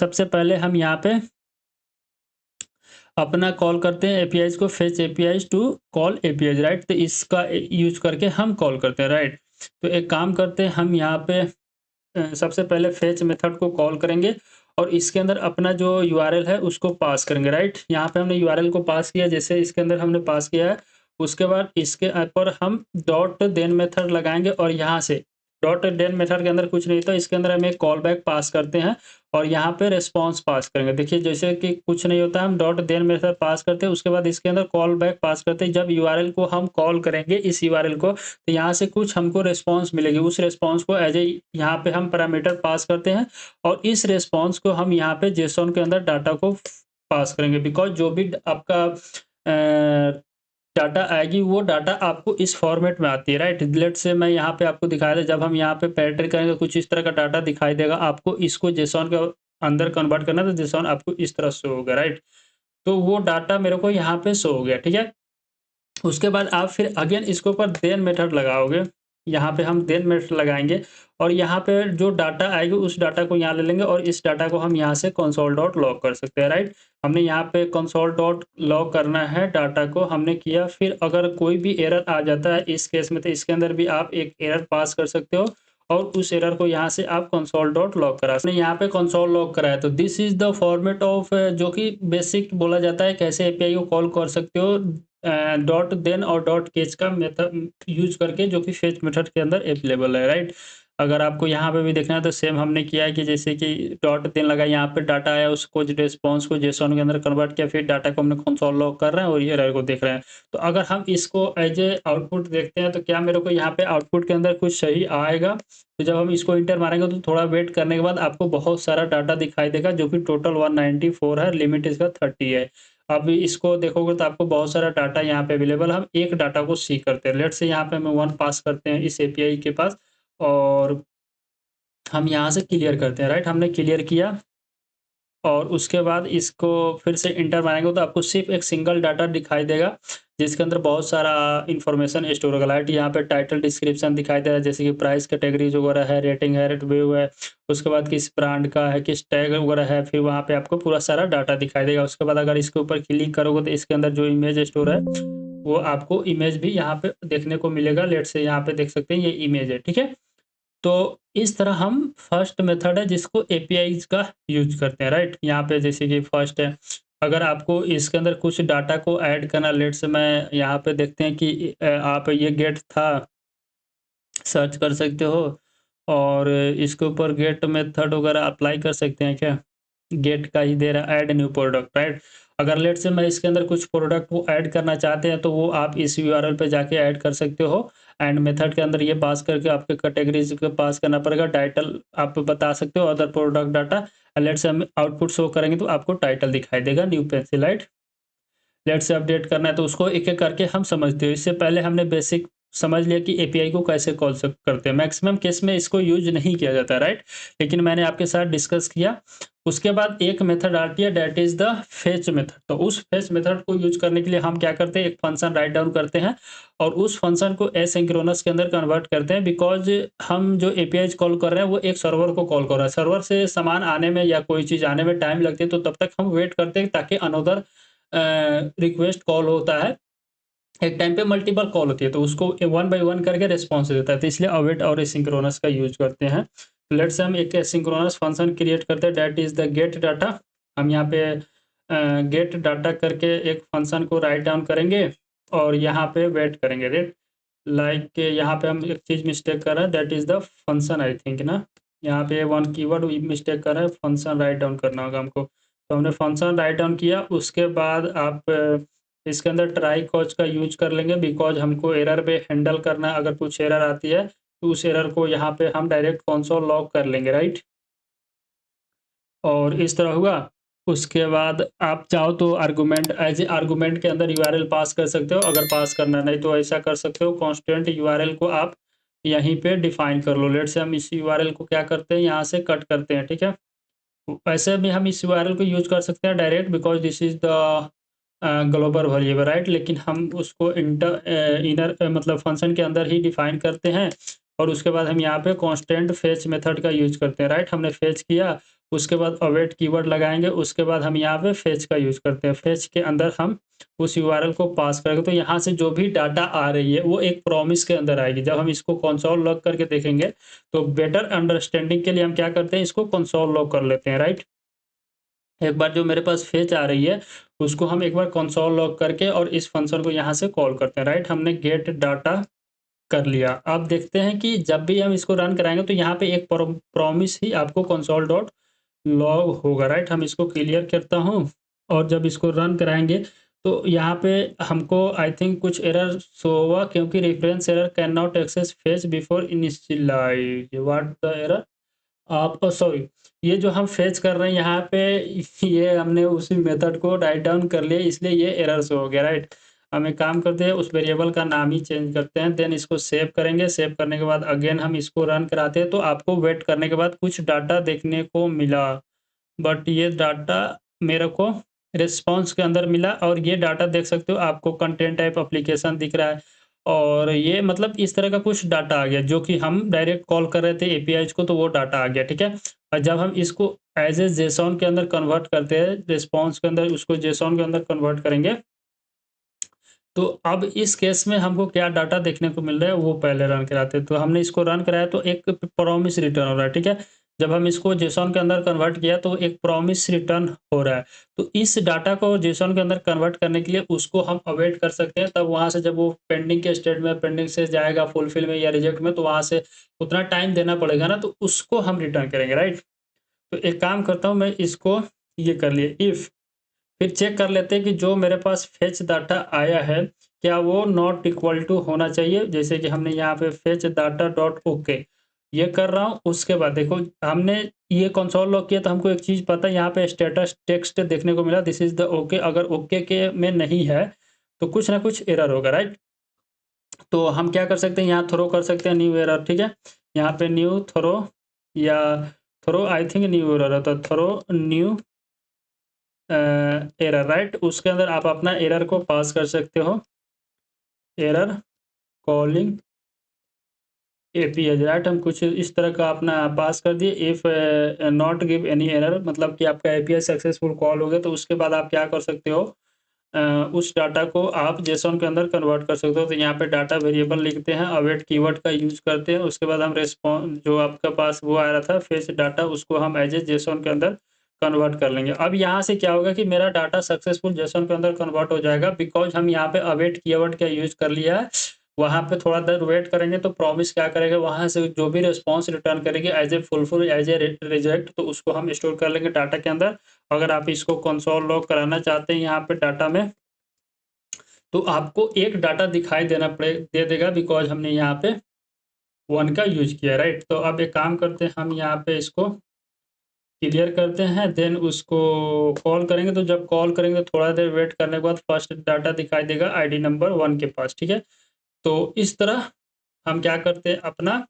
सबसे पहले हम यहाँ पे अपना कॉल करते हैं एपीआईज़ को, fetch APIs to call APIs, right. तो इसका यूज़ करके हम कॉल करते हैं, राइट। तो एक काम करते हैं, हम यहाँ पे सबसे पहले फेच मेथड को कॉल करेंगे और इसके अंदर अपना जो यूआरएल है उसको पास करेंगे, राइट। यहाँ पे हमने यूआरएल को पास किया, जैसे इसके अंदर हमने पास किया है। उसके बाद इसके पर हम डॉट देन मेथड लगाएंगे और यहाँ से डॉट देन मेथड के अंदर कुछ नहीं था, इसके अंदर हम एक कॉल बैक पास करते हैं और यहाँ पे रिस्पॉन्स पास करेंगे। देखिए, जैसे कि कुछ नहीं होता, हम डॉट देन मेथड पास करते हैं, उसके बाद इसके अंदर कॉल बैक पास करते हैं। जब यूआरएल को हम कॉल करेंगे, इस यूआरएल को, तो यहाँ से कुछ हमको रिस्पॉन्स मिलेगी। उस रिस्पॉन्स को एज ए यहाँ पे हम पैरामीटर पास करते हैं और इस रिस्पॉन्स को हम यहाँ पे जेसॉन के अंदर डाटा को पास करेंगे। बिकॉज जो भी आपका डाटा आएगी, वो डाटा आपको इस फॉर्मेट में आती है, राइट। लेट्स से मैं यहाँ पे आपको दिखाया था, जब हम यहाँ पे पैटर्न करेंगे कुछ इस तरह का डाटा दिखाई देगा आपको। इसको जेसॉन के अंदर कन्वर्ट करना, तो जेसॉन आपको इस तरह शो होगा, राइट। तो वो डाटा मेरे को यहाँ पे शो हो गया, ठीक है। उसके बाद आप फिर अगेन इसके ऊपर देन मेथड लगाओगे। यहाँ पे हम देन मेथड लगाएँगे और यहाँ पे जो डाटा आएगी उस डाटा को यहाँ ले लेंगे और इस डाटा को हम यहाँ से कंसोल डॉट लॉग कर सकते हैं, राइट। हमने यहाँ पे कंसोल डॉट लॉग करना है, डाटा को हमने किया। फिर अगर कोई भी एरर आ जाता है इस केस में, तो इसके अंदर भी आप एक एरर पास कर सकते हो और उस एरर को यहाँ से आप कंसोल डॉट लॉग करा सकते हैं। यहाँ पे कंसोल लॉग कराया, तो this is the format of जो कि बेसिक बोला जाता है कैसे एपीआई को कॉल कर सकते हो, डॉट देन और डॉट केच का मेथड यूज करके, जो कि फेच मेथड के अंदर अवेलेबल है, राइट। अगर आपको यहाँ पे भी देखना है तो सेम हमने किया है कि जैसे कि डॉट देन लगा, यहाँ पे डाटा आया, उसको रिस्पॉन्स को जेसॉन के अंदर कन्वर्ट किया, फिर डाटा को हमने कंसोल लॉग कर रहे हैं और ये एरर को देख रहे हैं। तो अगर हम इसको एज ए आउटपुट देखते हैं, तो क्या मेरे को यहाँ पे आउटपुट के अंदर कुछ सही आएगा। तो जब हम इसको इंटर मारेंगे तो थोड़ा वेट करने के बाद आपको बहुत सारा डाटा दिखाई देगा, जो कि टोटल 194 है, लिमिट इसका 30 है। अब इसको देखोगे तो आपको बहुत सारा डाटा यहाँ पे अवेलेबल। हम एक डाटा को सी करते हैं, लेट्स से यहाँ पे हमें 1 पास करते हैं इस एपीआई के पास और हम यहाँ से क्लियर करते हैं, राइट। हमने क्लियर किया और उसके बाद इसको फिर से इंटर मारेंगे तो आपको सिर्फ एक सिंगल डाटा दिखाई देगा, जिसके अंदर बहुत सारा इन्फॉर्मेशन स्टोर होगा, राइट। यहाँ पे टाइटल डिस्क्रिप्शन दिखाई दे रहा है, जैसे कि प्राइस कैटेगरीज वगैरह है, रेटिंग है, रिव्यू है, उसके बाद किस ब्रांड का है, किस टैग वगैरह है, फिर वहाँ पे आपको पूरा सारा डाटा दिखाई देगा। उसके बाद अगर इसके ऊपर क्लिक करोगे तो इसके अंदर जो इमेज स्टोर है, वो आपको इमेज भी यहाँ पे देखने को मिलेगा। लेट्स से यहाँ पे देख सकते हैं ये इमेज है, ठीक है। तो इस तरह हम फर्स्ट मेथड है जिसको एपीआईज का यूज करते हैं, राइट। यहाँ पे जैसे कि फर्स्ट है, अगर आपको इसके अंदर कुछ डाटा को ऐड करना, लेट्स से मैं यहाँ पे देखते हैं कि आप ये गेट था सर्च कर सकते हो और इसके ऊपर गेट मेथड वगैरह अप्लाई कर सकते हैं क्या। गेट का ही दे रहा है, ऐड न्यू प्रोडक्ट, राइट। अगर लेट्स से मैं इसके अंदर कुछ प्रोडक्ट को ऐड करना चाहते हैं, तो वो आप इस यूआरएल पे जाके ऐड कर सकते हो। एंड मेथड के अंदर ये पास करके आपके कैटेगरीज को पास करना पड़ेगा। टाइटल आप बता सकते हो, अदर प्रोडक्ट डाटा। लेट्स से हम आउटपुट शो करेंगे तो आपको टाइटल दिखाई देगा, new pencil, right. Let's say update करना है तो उसको एक-एक करके हम समझते हो। इससे पहले हमने बेसिक समझ लिया कि एपीआई को कैसे कॉल करते हैं। मैक्सिमम केस में इसको यूज नहीं किया जाता, राइट, लेकिन मैंने आपके साथ डिस्कस किया। उसके बाद एक मेथड आती है, that is the fetch method. तो उस फेच मेथड को यूज करने के लिए हम क्या करते हैं, एक फंक्शन राइट डाउन करते हैं और उस फंक्शन को एसिंक्रोनस के अंदर कन्वर्ट करते हैं, बिकॉज हम जो एपीआई कॉल कर रहे हैं वो एक सर्वर को कॉल कर रहा है। सर्वर से सामान आने में या कोई चीज़ आने में टाइम लगती है, तो तब तक हम वेट करते हैं ताकि अनदर रिक्वेस्ट कॉल होता है। एक टाइम पे मल्टीपल कॉल होती है, तो उसको वन बाय वन करके रिस्पॉन्स देता है, तो इसलिए अवेट और एसिंक्रोनस का यूज करते हैं। लेट्स से हम एक एसिंक्रोनस फंक्शन क्रिएट करते हैं, that is the gate data. हम यहाँ पे गेट डाटा करके एक फंक्शन को राइट डाउन करेंगे और यहाँ पे वेट करेंगे, राइट। लाइक यहाँ पे हम एक चीज़ मिस्टेक कर रहे हैं, that is the function, I think ना, यहाँ पे वन कीवर्ड मिस्टेक कर रहे हैं, फंक्शन राइट डाउन करना होगा हमको। तो हमने फंक्शन राइट डाउन किया, उसके बाद आप इसके अंदर ट्राई कॉज का यूज कर लेंगे, बिकॉज हमको एरर पे हैंडल करना है। अगर कुछ एरर आती है तो उस एरर को यहाँ पे हम डायरेक्ट कंसोल लॉग कर लेंगे, राइट। और इस तरह हुआ। उसके बाद आप चाहो तो आर्गुमेंट, एज ए आर्गुमेंट के अंदर यूआरएल पास कर सकते हो, अगर पास करना नहीं तो ऐसा कर सकते हो, कांस्टेंट यूआरएल को आप यहीं पे डिफाइन कर लो। लेट से हम इस यूआरएल को क्या करते हैं, यहाँ से कट करते हैं, ठीक है। वैसे भी हम इस यूआरएल को यूज कर सकते हैं direct, because this is the global variable, right, लेकिन हम उसको इनर मतलब फंक्शन के अंदर ही डिफाइन करते हैं। और उसके बाद हम यहाँ पे कांस्टेंट फेच मेथड का यूज करते हैं, राइट। हमने फेच किया, उसके बाद अवेट कीवर्ड लगाएंगे, उसके बाद हम यहाँ पे फेच का यूज करते हैं। फेच के अंदर हम उस यूआरएल को पास करेंगे, तो यहाँ से जो भी डाटा आ रही है वो एक प्रॉमिस के अंदर आएगी। जब हम इसको कंसोल लॉग करके देखेंगे तो बेटर अंडरस्टैंडिंग के लिए हम क्या करते हैं, इसको कंसोल लॉग कर लेते हैं, राइट। एक बार जो मेरे पास फेच आ रही है उसको हम एक बार कंसोल लॉग करके और इस फंक्शन को यहाँ से कॉल करते हैं, राइट। हमने गेट डाटा कर लिया। अब देखते हैं कि जब भी हम इसको रन कराएंगे तो यहाँ पे एक प्रॉमिस ही आपको कंसोल डॉट लॉग होगा, राइट। हम इसको क्लियर करता हूँ और जब इसको रन कराएंगे तो यहाँ पे हमको आई थिंक कुछ एरर शो हुआ, क्योंकि reference error cannot access fetch before initialize. What the error, आप सॉरी, ये जो हम फेच कर रहे हैं यहाँ पे ये हमने उसी मेथड को राइट डाउन कर लिया, इसलिए ये एरर शो हो गया, राइट। हम एक काम करते हैं, उस वेरिएबल का नाम ही चेंज करते हैं, देन इसको सेव करेंगे। सेव करने के बाद अगेन हम इसको रन कराते हैं, तो आपको वेट करने के बाद कुछ डाटा देखने को मिला, बट ये डाटा मेरे को रिस्पॉन्स के अंदर मिला। और ये डाटा देख सकते हो, आपको कंटेंट टाइप एप्लीकेशन दिख रहा है, और ये मतलब इस तरह का कुछ डाटा आ गया जो कि हम डायरेक्ट कॉल कर रहे थे एपीआईज को, तो वो डाटा आ गया, ठीक है। और जब हम इसको एज ए जेसॉन के अंदर कन्वर्ट करते हैं, रिस्पॉन्स के अंदर उसको जेसॉन के अंदर कन्वर्ट करेंगे, तो अब इस केस में हमको क्या डाटा देखने को मिल रहा है वो पहले रन कराते हैं। तो हमने इसको रन कराया तो एक प्रॉमिस रिटर्न हो रहा है, ठीक है। जब हम इसको जेसॉन के अंदर कन्वर्ट किया तो एक प्रॉमिस रिटर्न हो रहा है। तो इस डाटा को जेसॉन के अंदर कन्वर्ट करने के लिए उसको हम अवेट कर सकते हैं, तब वहाँ से जब वो पेंडिंग के स्टेट में, पेंडिंग से जाएगा फुलफिल में या रिजेक्ट में, तो वहाँ से उतना टाइम देना पड़ेगा ना, तो उसको हम रिटर्न करेंगे, राइट। तो एक काम करता हूँ मैं, इसको ये कर लिए इफ़, फिर चेक कर लेते हैं कि जो मेरे पास फेच डाटा आया है क्या वो नॉट इक्वल टू होना चाहिए। जैसे कि हमने यहाँ पे फेच डाटा डॉट ओके ये कर रहा हूँ। उसके बाद देखो हमने ये कंसोल लॉग किया तो हमको एक चीज़ पता है, यहाँ पे स्टेटस टेक्स्ट देखने को मिला, दिस इज द ओके। अगर ओके के में नहीं है तो कुछ ना कुछ एरर होगा, राइट। तो हम क्या कर सकते हैं, यहाँ थ्रो कर सकते हैं न्यू एरर, ठीक है। यहाँ पे न्यू थ्रो या throw, I think new error है, तो थ्रो न्यू एरर, राइट। उसके अंदर आप अपना एरर को पास कर सकते हो, एरर कॉलिंग एपीआई, राइट। हम कुछ इस तरह का अपना पास कर दिए, if not give any error, मतलब कि आपका एपीआई सक्सेसफुल कॉल हो गया। तो उसके बाद आप क्या कर सकते हो, उस डाटा को आप जेसॉन के अंदर कन्वर्ट कर सकते हो। तो यहाँ पे डाटा वेरिएबल लिखते हैं, अवेट कीवर्ड का यूज करते हैं। उसके बाद हम रिस्पॉन्स जो आपका पास वो आ रहा था फेच डाटा, उसको हम एज ए जेसॉन के अंदर कन्वर्ट कर लेंगे। अब यहाँ से क्या होगा कि मेरा डाटा सक्सेसफुल जेसॉन के अंदर कन्वर्ट हो जाएगा, बिकॉज हम यहाँ पे अवेट कीवर्ड का यूज कर लिया है। वहाँ पे थोड़ा देर वेट करेंगे तो प्रॉमिस क्या करेगा, वहाँ से जो भी रिस्पॉन्स रिटर्न करेगी as a fulfil, as a reject, तो उसको हम स्टोर कर लेंगे डाटा के अंदर। अगर आप इसको कंसोल लॉग कराना चाहते हैं यहाँ पे डाटा में, तो आपको एक डाटा दिखाई दे देगा, बिकॉज हमने यहाँ पे 1 का यूज किया, राइट। तो अब एक काम करते हैं, हम यहाँ पे इसको क्लियर करते हैं, देन उसको कॉल करेंगे। तो जब कॉल करेंगे तो थोड़ा देर वेट करने के बाद फर्स्ट डाटा दिखाई देगा आईडी नंबर 1 के पास, ठीक है। तो इस तरह हम क्या करते हैं, अपना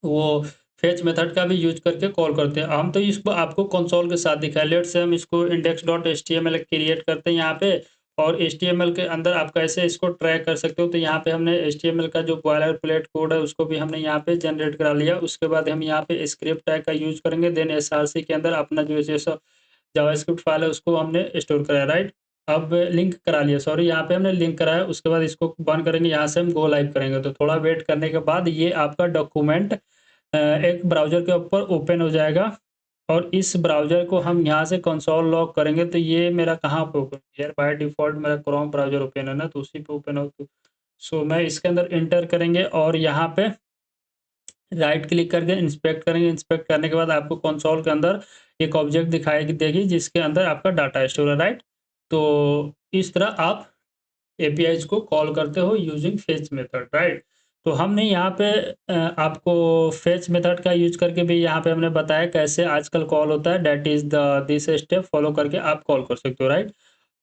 वो फेच मेथड का भी यूज़ करके कॉल करते हैं। हम तो इसको आपको कंसोल के साथ दिखाया। लेट्स से हम इसको index.html क्रिएट करते हैं यहाँ पे, और HTML के अंदर आप कैसे इसको ट्रैक कर सकते हो। तो यहाँ पे हमने HTML का जो बॉयलर प्लेट कोड है उसको भी हमने यहाँ पे जनरेट करा लिया। उसके बाद हम यहाँ पे स्क्रिप्ट टैग का यूज़ करेंगे, देन src के अंदर अपना जो जैसा जावास्क्रिप्ट फाइल है उसको हमने स्टोर कराया, राइट। अब लिंक करा लिया, सॉरी, यहाँ पे हमने लिंक कराया। उसके बाद इसको बंद करेंगे, यहाँ से हम गो लाइव करेंगे। तो थोड़ा वेट करने के बाद ये आपका डॉक्यूमेंट एक ब्राउज़र के ऊपर ओपन हो जाएगा, और इस ब्राउज़र को हम यहाँ से कंसोल लॉग करेंगे। तो ये मेरा कहाँ पे ओपन यार, बाय डिफ़ॉल्ट मेरा क्रोम ब्राउज़र ओपन है ना, तो उसी पे ओपन हो। तो सो मैं इसके अंदर एंटर करेंगे और यहाँ पे राइट क्लिक करके इंस्पेक्ट करेंगे। इंस्पेक्ट करने के बाद आपको कंसोल के अंदर एक ऑब्जेक्ट दिखाई देगी जिसके अंदर आपका डाटा स्टोर है, राइट। तो इस तरह आप एपीआईज़ को कॉल करते हो यूजिंग फेच मेथड, राइट। तो हमने यहाँ पे आपको फेच मेथड का यूज़ करके भी यहाँ पे हमने बताया कैसे आजकल कॉल होता है, that is the this step follow करके आप कॉल कर सकते हो, राइट।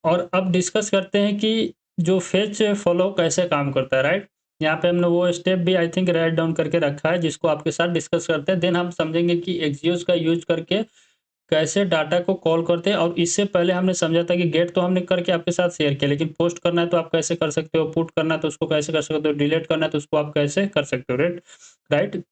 और अब डिस्कस करते हैं कि जो फेच फॉलो कैसे काम करता है, राइट। यहाँ पे हमने वो स्टेप भी आई थिंक राइट डाउन करके रखा है, जिसको आपके साथ डिस्कस करते हैं। देन हम समझेंगे कि एक्सियोस का यूज़ करके कैसे डाटा को कॉल करते हैं। और इससे पहले हमने समझा था कि गेट तो हमने करके आपके साथ शेयर किया, लेकिन पोस्ट करना है तो आप कैसे कर सकते हो, पुट करना है तो उसको कैसे कर सकते हो, डिलीट करना है तो उसको आप कैसे कर सकते हो, राइट।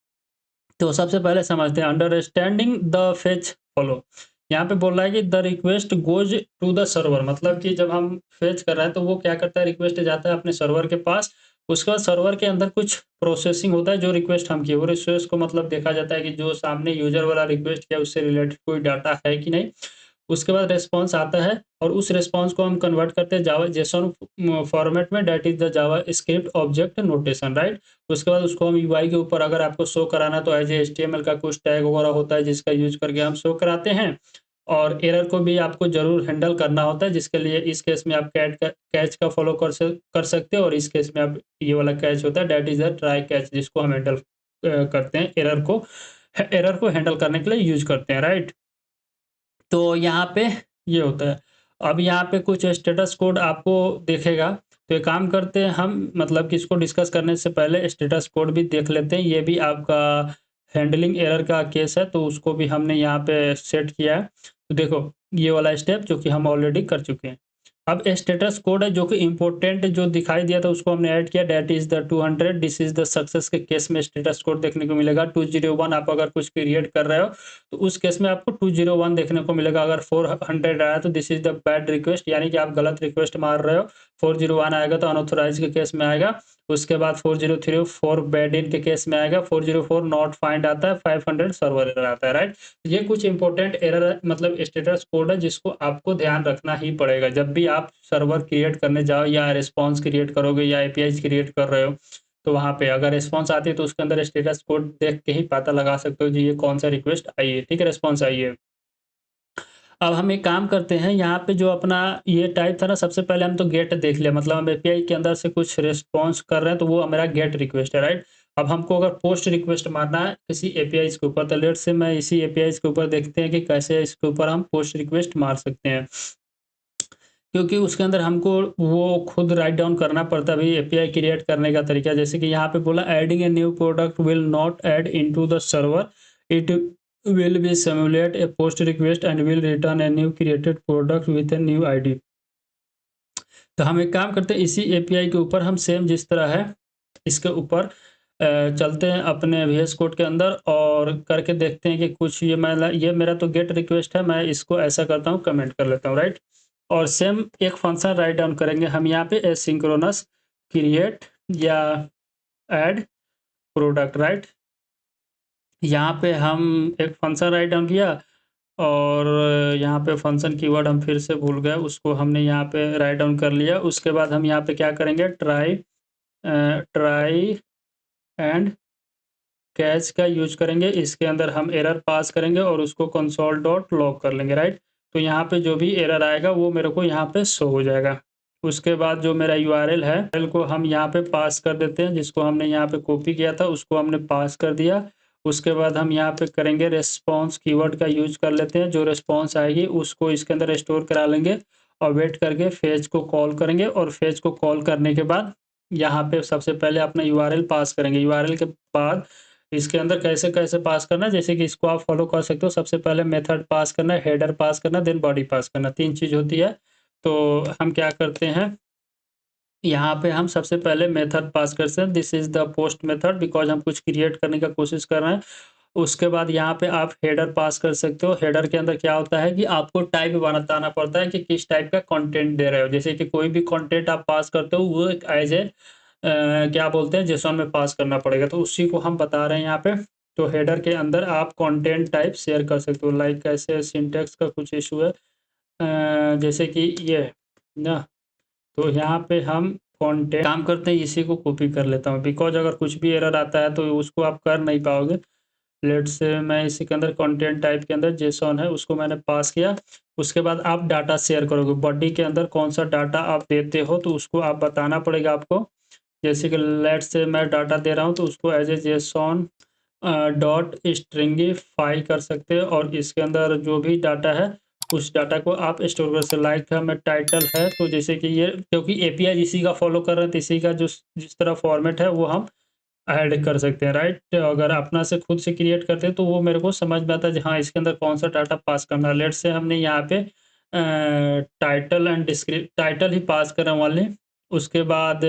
तो सबसे पहले समझते हैं अंडरस्टैंडिंग द फेच फॉलो। यहाँ पे बोल रहा है कि the request goes to the server, मतलब कि जब हम फेच कर रहे हैं तो वो क्या करता है, रिक्वेस्ट जाता है अपने सर्वर के पास। उसके बाद सर्वर के अंदर कुछ प्रोसेसिंग होता है, जो रिक्वेस्ट हम किए वो रिक्वेस्ट को मतलब देखा जाता है कि जो सामने यूजर वाला रिक्वेस्ट किया उससे रिलेटेड कोई डाटा है कि नहीं। उसके बाद रिस्पॉन्स आता है, और उस रिस्पॉन्स को हम कन्वर्ट करते हैं जावा जेसॉन फॉर्मेट में, that is the Java script object notation, right. उसके बाद उसको हम यूआई के ऊपर अगर आपको शो कराना तो एज एचटीएमएल का कुछ टैग वगैरह होता है जिसका यूज करके हम शो कराते हैं। और एरर को भी आपको जरूर हैंडल करना होता है, जिसके लिए इस केस में आप कैच का फॉलो कर सकते हो, और इस केस में आप ये वाला कैच होता है that is the try catch, जिसको हम हैंडल करते हैं, एरर को हैंडल करने के लिए यूज करते हैं, राइट। तो यहाँ पे ये होता है। अब यहाँ पे कुछ स्टेटस कोड आपको दिखेगा, तो एक काम करते हैं हम, मतलब कि इसको डिस्कस करने से पहले स्टेटस कोड भी देख लेते हैं। ये भी आपका हैंडलिंग एरर का केस है, तो उसको भी हमने यहाँ पे सेट किया है। तो देखो ये वाला स्टेप जो कि हम ऑलरेडी कर चुके हैं। अब स्टेटस कोड है जो कि इम्पोर्टेंट जो दिखाई दिया था उसको हमने ऐड किया, that is the 200। This is the success के केस में स्टेटस कोड देखने को मिलेगा। 201 आप अगर कुछ क्रिएट कर रहे हो तो उस केस में आपको 201 देखने को मिलेगा। अगर 400 आया तो this is the bad request, यानी कि आप गलत रिक्वेस्ट मार रहे हो। 401 आएगा तो अनऑथोराइज के केस में आएगा। उसके बाद 403 4 बैड इन के केस में आएगा। 404 नॉट फाइंड आता है। 500 सर्वर एरर आता है, राइट। ये कुछ इंपॉर्टेंट एरर मतलब स्टेटस कोड है जिसको आपको ध्यान रखना ही पड़ेगा जब भी आप सर्वर क्रिएट करने जाओ, या रिस्पॉन्स क्रिएट करोगे, या एपीआई क्रिएट कर रहे हो। तो वहाँ पे अगर रिस्पॉन्स आती है तो उसके अंदर स्टेटस कोड देख के ही पता लगा सकते हो जी ये कौन सा रिक्वेस्ट आई है, ठीक है, रिस्पॉन्स आई है। अब हम एक काम करते हैं, यहाँ पे जो अपना ये टाइप था ना, सबसे पहले हम तो गेट देख लिया, मतलब हम एपीआई के अंदर से कुछ रिस्पॉन्स कर रहे हैं तो वो मेरा गेट रिक्वेस्ट है, राइट। अब हमको अगर पोस्ट रिक्वेस्ट मारना है किसी एपीआई के ऊपर, तो लेट से मैं इसी एपीआई के ऊपर देखते हैं कि कैसे इसके ऊपर हम पोस्ट रिक्वेस्ट मार सकते हैं, क्योंकि उसके अंदर हमको वो खुद राइट डाउन करना पड़ता है भाई एपीआई क्रिएट करने का तरीका। जैसे कि यहाँ पे बोला adding a new product will not add into the server, it will be simulate a post request and will return a new created product with a new ID। तो हम एक काम करते हैं, इसी एपीआई के ऊपर हम सेम जिस तरह है इसके ऊपर चलते हैं अपने VS कोड के अंदर और करके देखते हैं कि कुछ ये मेरा तो गेट रिक्वेस्ट है, मैं इसको ऐसा करता हूँ, कमेंट कर लेता हूँ, राइट। और सेम एक फंक्शन राइट डाउन करेंगे हम यहाँ पे एसिंक्रोनस क्रिएट या ऐड प्रोडक्ट, राइट। यहाँ पे हम एक फंक्शन राइट डाउन किया, और यहाँ पे फंक्शन कीवर्ड हम फिर से भूल गए, उसको हमने यहाँ पे राइट डाउन कर लिया। उसके बाद हम यहाँ पे क्या करेंगे, ट्राई एंड कैच का यूज करेंगे। इसके अंदर हम एरर पास करेंगे और उसको कंसोल डॉट लॉग कर लेंगे, राइट। तो यहाँ पे जो भी एरर आएगा वो मेरे को यहाँ पे शो हो जाएगा। उसके बाद जो मेरा यूआरएल है को हम यहाँ पे पास कर देते हैं, जिसको हमने यहाँ पे कॉपी किया था उसको हमने पास कर दिया। उसके बाद हम यहाँ पे करेंगे रिस्पॉन्स कीवर्ड का यूज कर लेते हैं, जो रिस्पॉन्स आएगी उसको इसके अंदर स्टोर करा लेंगे और वेट करके फेज को कॉल करेंगे। और फेज को कॉल करने के बाद यहाँ पे सबसे पहले अपना यूआरएल पास करेंगे। यूआरएल के बाद इसके अंदर कैसे-कैसे पास करना है, जैसे कि इसको आप फॉलो कर सकते हो। सबसे पहले मेथड पास करना है, हेडर पास करना, देन बॉडी पास करना, 3 चीज़ होती है। तो हम क्या करते हैं, यहाँ पे हम सबसे पहले मेथड पास करते हैं, this is the post method, because हम कुछ क्रिएट करने का कोशिश कर रहे हैं। उसके बाद यहाँ पे आप हेडर पास कर सकते हो। हेडर के अंदर क्या होता है कि आपको टाइप बताना पड़ता है कि किस टाइप का कंटेंट दे रहे हो। जैसे कि कोई भी कंटेंट आप पास करते हो वो एक एज़ ए क्या बोलते हैं, जेसॉन में पास करना पड़ेगा, तो उसी को हम बता रहे हैं यहाँ पे। तो हेडर के अंदर आप कंटेंट टाइप शेयर कर सकते हो, लाइक ऐसे सिंटैक्स का कुछ इश्यू है, जैसे कि ये ना, तो यहाँ पे हम कंटेंट काम करते हैं, इसी को कॉपी कर लेता हूँ, बिकॉज़ अगर कुछ भी एरर आता है तो उसको आप कर नहीं पाओगे। लेट्स से मैं इसी के अंदर कंटेंट टाइप के अंदर जेसॉन है उसको मैंने पास किया। उसके बाद आप डाटा शेयर करोगे, बॉडी के अंदर कौन-सा डाटा आप देते हो तो उसको आप बताना पड़ेगा आपको। जैसे कि लेट्स से मैं डाटा दे रहा हूँ तो उसको as a JSON dot stringify कर सकते हो, और इसके अंदर जो भी डाटा है उस डाटा को आप स्टोर कर सकते हो। लाइक हमें टाइटल है तो जैसे कि ये, क्योंकि एपीआई इसी का फॉलो कर रहे हैं तो इसी का जो जिस तरह फॉर्मेट है वो हम ऐड कर सकते हैं, राइट। अगर अपना से खुद से क्रिएट करते हैं तो वो मेरे को समझ में आता है हाँ इसके अंदर कौन सा डाटा पास करना है। लेट्स से हमने यहाँ पे टाइटल एंड टाइटल ही पास करा ओनली। उसके बाद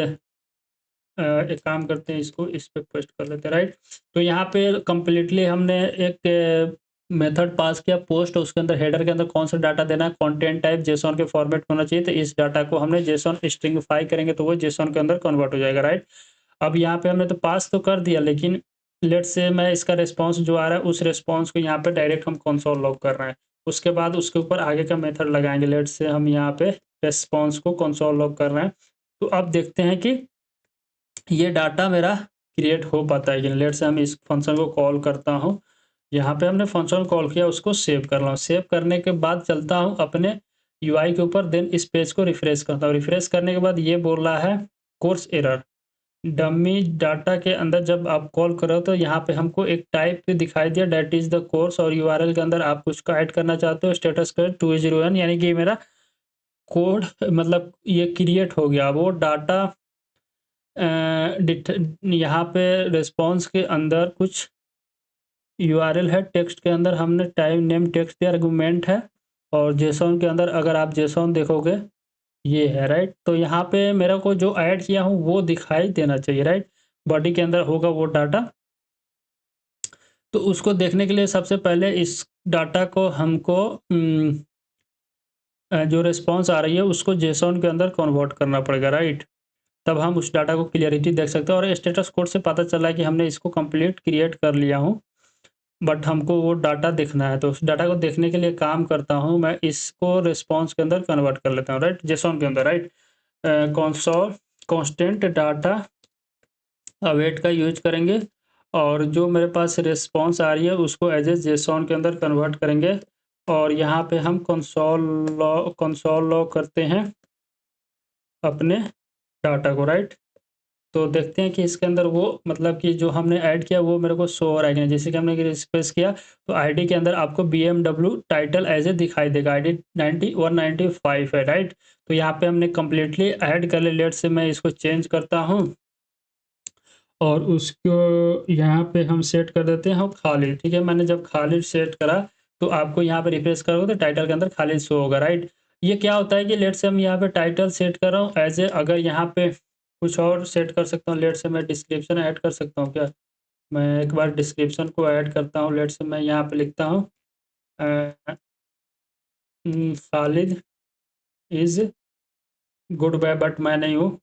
एक काम करते हैं, इसको इस पे पेस्ट कर लेते हैं, राइट। तो यहाँ पे कंप्लीटली हमने एक मेथड पास किया पोस्ट, उसके अंदर हेडर के अंदर कौन सा डाटा देना है, कंटेंट टाइप जेसॉन के फॉर्मेट में होना चाहिए, तो इस डाटा को हमने जेसॉन स्ट्रिंगिफाई करेंगे तो वो जेसॉन के अंदर कन्वर्ट हो जाएगा, राइट। अब यहाँ पे हमने तो पास तो कर दिया, लेकिन लेट्स से मैं इसका रिस्पॉन्स जो आ रहा है उस रिस्पॉन्स को यहाँ पे डायरेक्ट हम कंसोल लॉग कर रहे हैं। उसके बाद उसके ऊपर आगे का मेथड लगाएंगे। लेट्स से हम यहाँ पे रिस्पॉन्स को कंसोल लॉग कर रहे हैं, तो अब देखते हैं कि ये डाटा मेरा क्रिएट हो पाता है कि नहीं। लेट्स से हम इस फंक्शन को कॉल करता हूँ। यहाँ पे हमने फंक्शन कॉल किया, उसको सेव कर रहा हूँ। सेव करने के बाद चलता हूँ अपने यूआई के ऊपर, देन इस पेज को रिफ्रेश करता हूँ। रिफ्रेश करने के बाद ये बोल रहा है कोर्स एरर। डमी डाटा के अंदर जब आप कॉल करो तो यहाँ पे हमको एक टाइप दिखाई दिया, दैट इज़ द कोर्स, और यूआरएल के अंदर आप उसको ऐड करना चाहते हो स्टेटस कोड 201, यानी कि मेरा कोड मतलब ये क्रिएट हो गया। वो डाटा यहाँ पे रिस्पॉन्स के अंदर कुछ यूआरएल है, टेक्स्ट के अंदर हमने टाइप नेम टेक्स्ट दिया, आर्गुमेंट है, और जेसॉन के अंदर अगर आप जेसॉन देखोगे ये है, राइट। तो यहाँ पे मेरा को जो ऐड किया हूँ वो दिखाई देना चाहिए, राइट। बॉडी के अंदर होगा वो डाटा। तो उसको देखने के लिए सबसे पहले इस डाटा को हमको जो रिस्पॉन्स आ रही है उसको जेसॉन के अंदर कन्वर्ट करना पड़ेगा, राइट। तब हम उस डाटा को क्लियरिटी देख सकते हैं, और स्टेटस कोड से पता चला है कि हमने इसको कंप्लीट क्रिएट कर लिया हूँ, बट हमको वो डाटा देखना है। तो उस डाटा को देखने के लिए काम करता हूँ मैं, इसको रिस्पॉन्स के अंदर कन्वर्ट कर लेता हूँ, राइट, जेसॉन के अंदर, right. Console constant data await का यूज करेंगे, और जो मेरे पास रिस्पॉन्स आ रही है उसको एज ए जेसॉन के अंदर कन्वर्ट करेंगे, और यहाँ पे हम कंसोल लॉग करते हैं अपने डाटा को, राइट। तो देखते हैं कि इसके अंदर वो मतलब कि जो हमने ऐड किया वो मेरे को शो हो रहा है कि नहीं। जैसे कि हमने रिफ्रेश किया तो आईडी के अंदर आपको BMW टाइटल एज ए दिखाई देगा, आईडी 195 है, राइट। तो यहाँ पे हमने कम्प्लीटली ऐड कर लिया। लेट से मैं इसको चेंज करता हूँ और उसको यहाँ पे हम सेट कर देते हैं खाली, ठीक है। मैंने जब खाली सेट करा तो आपको यहाँ पे रिफ्रेश करोगे तो टाइटल के अंदर खाली शो होगा, राइट। ये क्या होता है कि लेट से हम यहाँ पे टाइटल सेट कर रहा हूँ एज ए, अगर यहाँ पे कुछ और सेट कर सकता हूँ। लेट से मैं डिस्क्रिप्शन ऐड कर सकता हूँ क्या, मैं एक बार डिस्क्रिप्शन को ऐड करता हूँ। लेट से मैं यहाँ पे लिखता हूँ Khalid is goodbye, but मैं नहीं हूँ,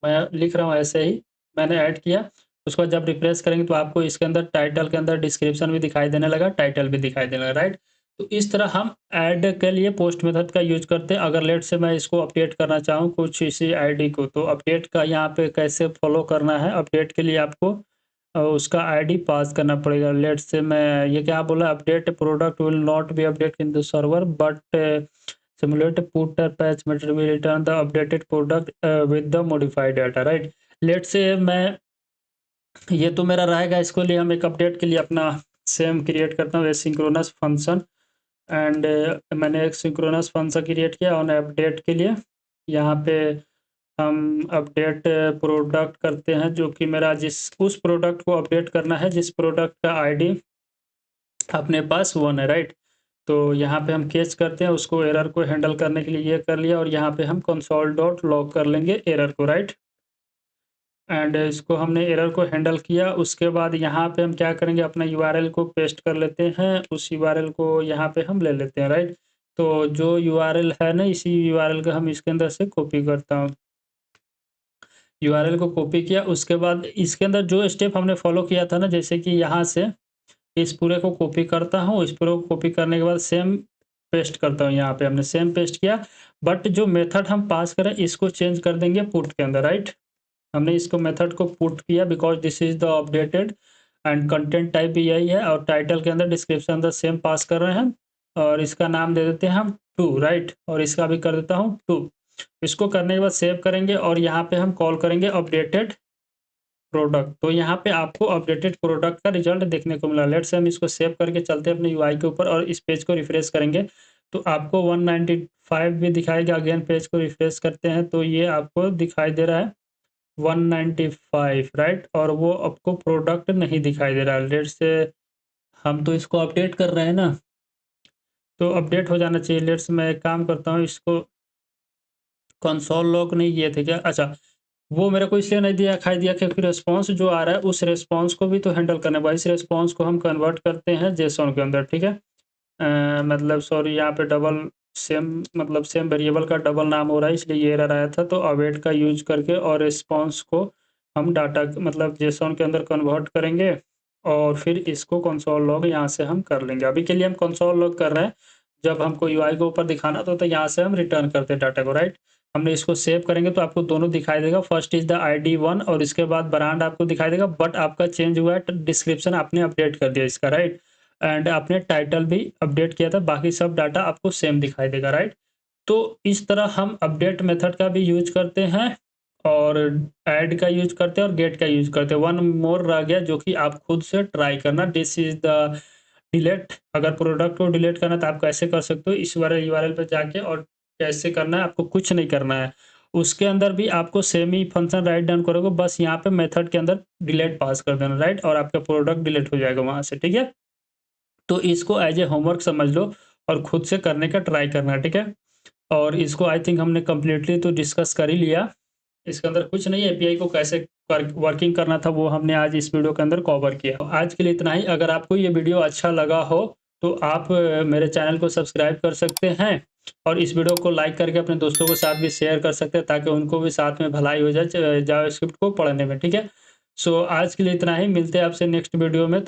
मैं लिख रहा हूँ ऐसे ही, मैंने ऐड किया। उसको जब रिफ्रेश करेंगे तो आपको इसके अंदर टाइटल के अंदर डिस्क्रिप्शन भी दिखाई देने लगा, टाइटल भी दिखाई देने लगा, राइट। तो इस तरह हम ऐड के लिए पोस्ट मेथड का यूज करते हैं। अगर लेट से मैं इसको अपडेट करना चाहूँ कुछ इसी आईडी को, तो अपडेट का यहाँ पे कैसे फॉलो करना है। अपडेट के लिए आपको उसका आईडी पास करना पड़ेगा। लेट से मैं ये क्या बोला, update product will not be update in the server but simulate putter patch method will return the updated product with the modified data, right। Let say मैं ये तो मेरा रहेगा, इसके लिए हम एक अपडेट के लिए अपना सेम क्रिएट करता हूँ एसिंक्रोनस फंक्शन, एंड मैंने एक सिंक्रोनस फंक्शन क्रिएट किया और अपडेट के लिए यहाँ पे हम अपडेट प्रोडक्ट करते हैं, जो कि मेरा उस प्रोडक्ट को अपडेट करना है जिस प्रोडक्ट का आईडी अपने पास 1 है, राइट। तो यहाँ पे हम केस करते हैं, उसको एरर को हैंडल करने के लिए ये कर लिया, और यहाँ पे हम कंसोल डॉट लॉग कर लेंगे एरर को, राइट। एंड इसको हमने एरर को हैंडल किया। उसके बाद यहाँ पे हम क्या करेंगे, अपना यूआरएल को पेस्ट कर लेते हैं, उस यूआरएल को यहाँ पे हम ले लेते हैं, राइट। तो जो यूआरएल है ना, इसी यूआरएल का हम इसके अंदर से कॉपी करता हूँ। यूआरएल को कॉपी किया, उसके बाद इसके अंदर जो स्टेप हमने फॉलो किया था ना, जैसे कि यहाँ से इस पूरे को कॉपी करता हूँ, इस पूरे को कॉपी करने के बाद सेम पेस्ट करता हूँ। यहाँ पे हमने सेम पेस्ट किया, बट जो मेथड हम पास करें इसको चेंज कर देंगे पुट के अंदर, राइट। हमने इसको मेथड को पुट किया because this is the updated, and content type भी यही है, और टाइटल के अंदर डिस्क्रिप्शन अंदर सेम पास कर रहे हैं, और इसका नाम दे देते हैं हम 2, राइट। और इसका भी कर देता हूँ 2। इसको करने के बाद सेव करेंगे, और यहाँ पे हम कॉल करेंगे अपडेटेड प्रोडक्ट। तो यहाँ पे आपको अपडेटेड प्रोडक्ट का रिजल्ट देखने को मिला। लेट्स से हम इसको सेव करके चलते हैं अपने यूआई के ऊपर, और इस पेज को रिफ्रेश करेंगे तो आपको 195 भी दिखाएगा। अगेन पेज को रिफ्रेश करते हैं तो ये आपको दिखाई दे रहा है 195, राइट। और वो आपको प्रोडक्ट नहीं दिखाई दे रहा है। लेट्स से हम तो इसको अपडेट कर रहे हैं ना, तो अपडेट हो जाना चाहिए। लेट्स मैं एक काम करता हूँ, इसको कंसोल लॉग नहीं किए थे क्या? अच्छा, वो मेरे को इसलिए नहीं दिखाई दिया क्योंकि रिस्पॉन्स जो आ रहा है उस रिस्पॉन्स को भी तो हैंडल करना है। इस रिस्पॉन्स को हम कन्वर्ट करते हैं जेसॉन के अंदर, ठीक है। मतलब सॉरी, यहाँ पे डबल सेम, मतलब सेम वेरिएबल का डबल नाम हो रहा है, इसलिए ये एरर आया था। तो अवेट का यूज करके और रिस्पॉन्स को हम डाटा मतलब जेसॉन के अंदर कन्वर्ट करेंगे, और फिर इसको कंसोल लॉग यहाँ से हम कर लेंगे। अभी के लिए हम कंसोल लॉग कर रहे हैं, जब हमको यूआई के ऊपर दिखाना तो यहाँ से हम रिटर्न करते हैं डाटा को, राइट। हमने इसको सेव करेंगे तो आपको दोनों दिखाई देगा, फर्स्ट इज द आईडी 1 और इसके बाद ब्रांड आपको दिखाई देगा, बट आपका चेंज हुआ है, डिस्क्रिप्शन आपने अपडेट कर दिया इसका, राइट। एंड आपने टाइटल भी अपडेट किया था, बाकी सब डाटा आपको सेम दिखाई देगा, राइट। तो इस तरह हम अपडेट मेथड का भी यूज करते हैं, और ऐड का यूज करते हैं, और गेट का यूज करते हैं। वन मोर रह गया जो कि आप खुद से ट्राई करना, दिस इज द डिलीट। अगर प्रोडक्ट को डिलीट करना है तो आप कैसे कर सकते हो, इस वाले यूआरएल पे जाके, और कैसे करना है, आपको कुछ नहीं करना है। उसके अंदर भी आपको सेम ही फंक्शन राइट डाउन करोगे, बस यहाँ पे मेथड के अंदर डिलीट पास कर देना, राइट, और आपका प्रोडक्ट डिलीट हो जाएगा वहाँ से, ठीक है। तो इसको एज ए होमवर्क समझ लो और खुद से करने का ट्राई करना, ठीक है। और इसको आई थिंक हमने कम्प्लीटली तो डिस्कस कर ही लिया। इसके अंदर कुछ नहीं, एपीआई को कैसे वर्किंग करना था वो हमने आज इस वीडियो के अंदर कवर किया। तो आज के लिए इतना ही। अगर आपको ये वीडियो अच्छा लगा हो तो आप मेरे चैनल को सब्सक्राइब कर सकते हैं, और इस वीडियो को लाइक करके अपने दोस्तों के साथ भी शेयर कर सकते हैं, ताकि उनको भी साथ में भलाई हो जाए जावास्क्रिप्ट को पढ़ने में, ठीक है। सो आज के लिए इतना ही, मिलते हैं आपसे नेक्स्ट वीडियो में।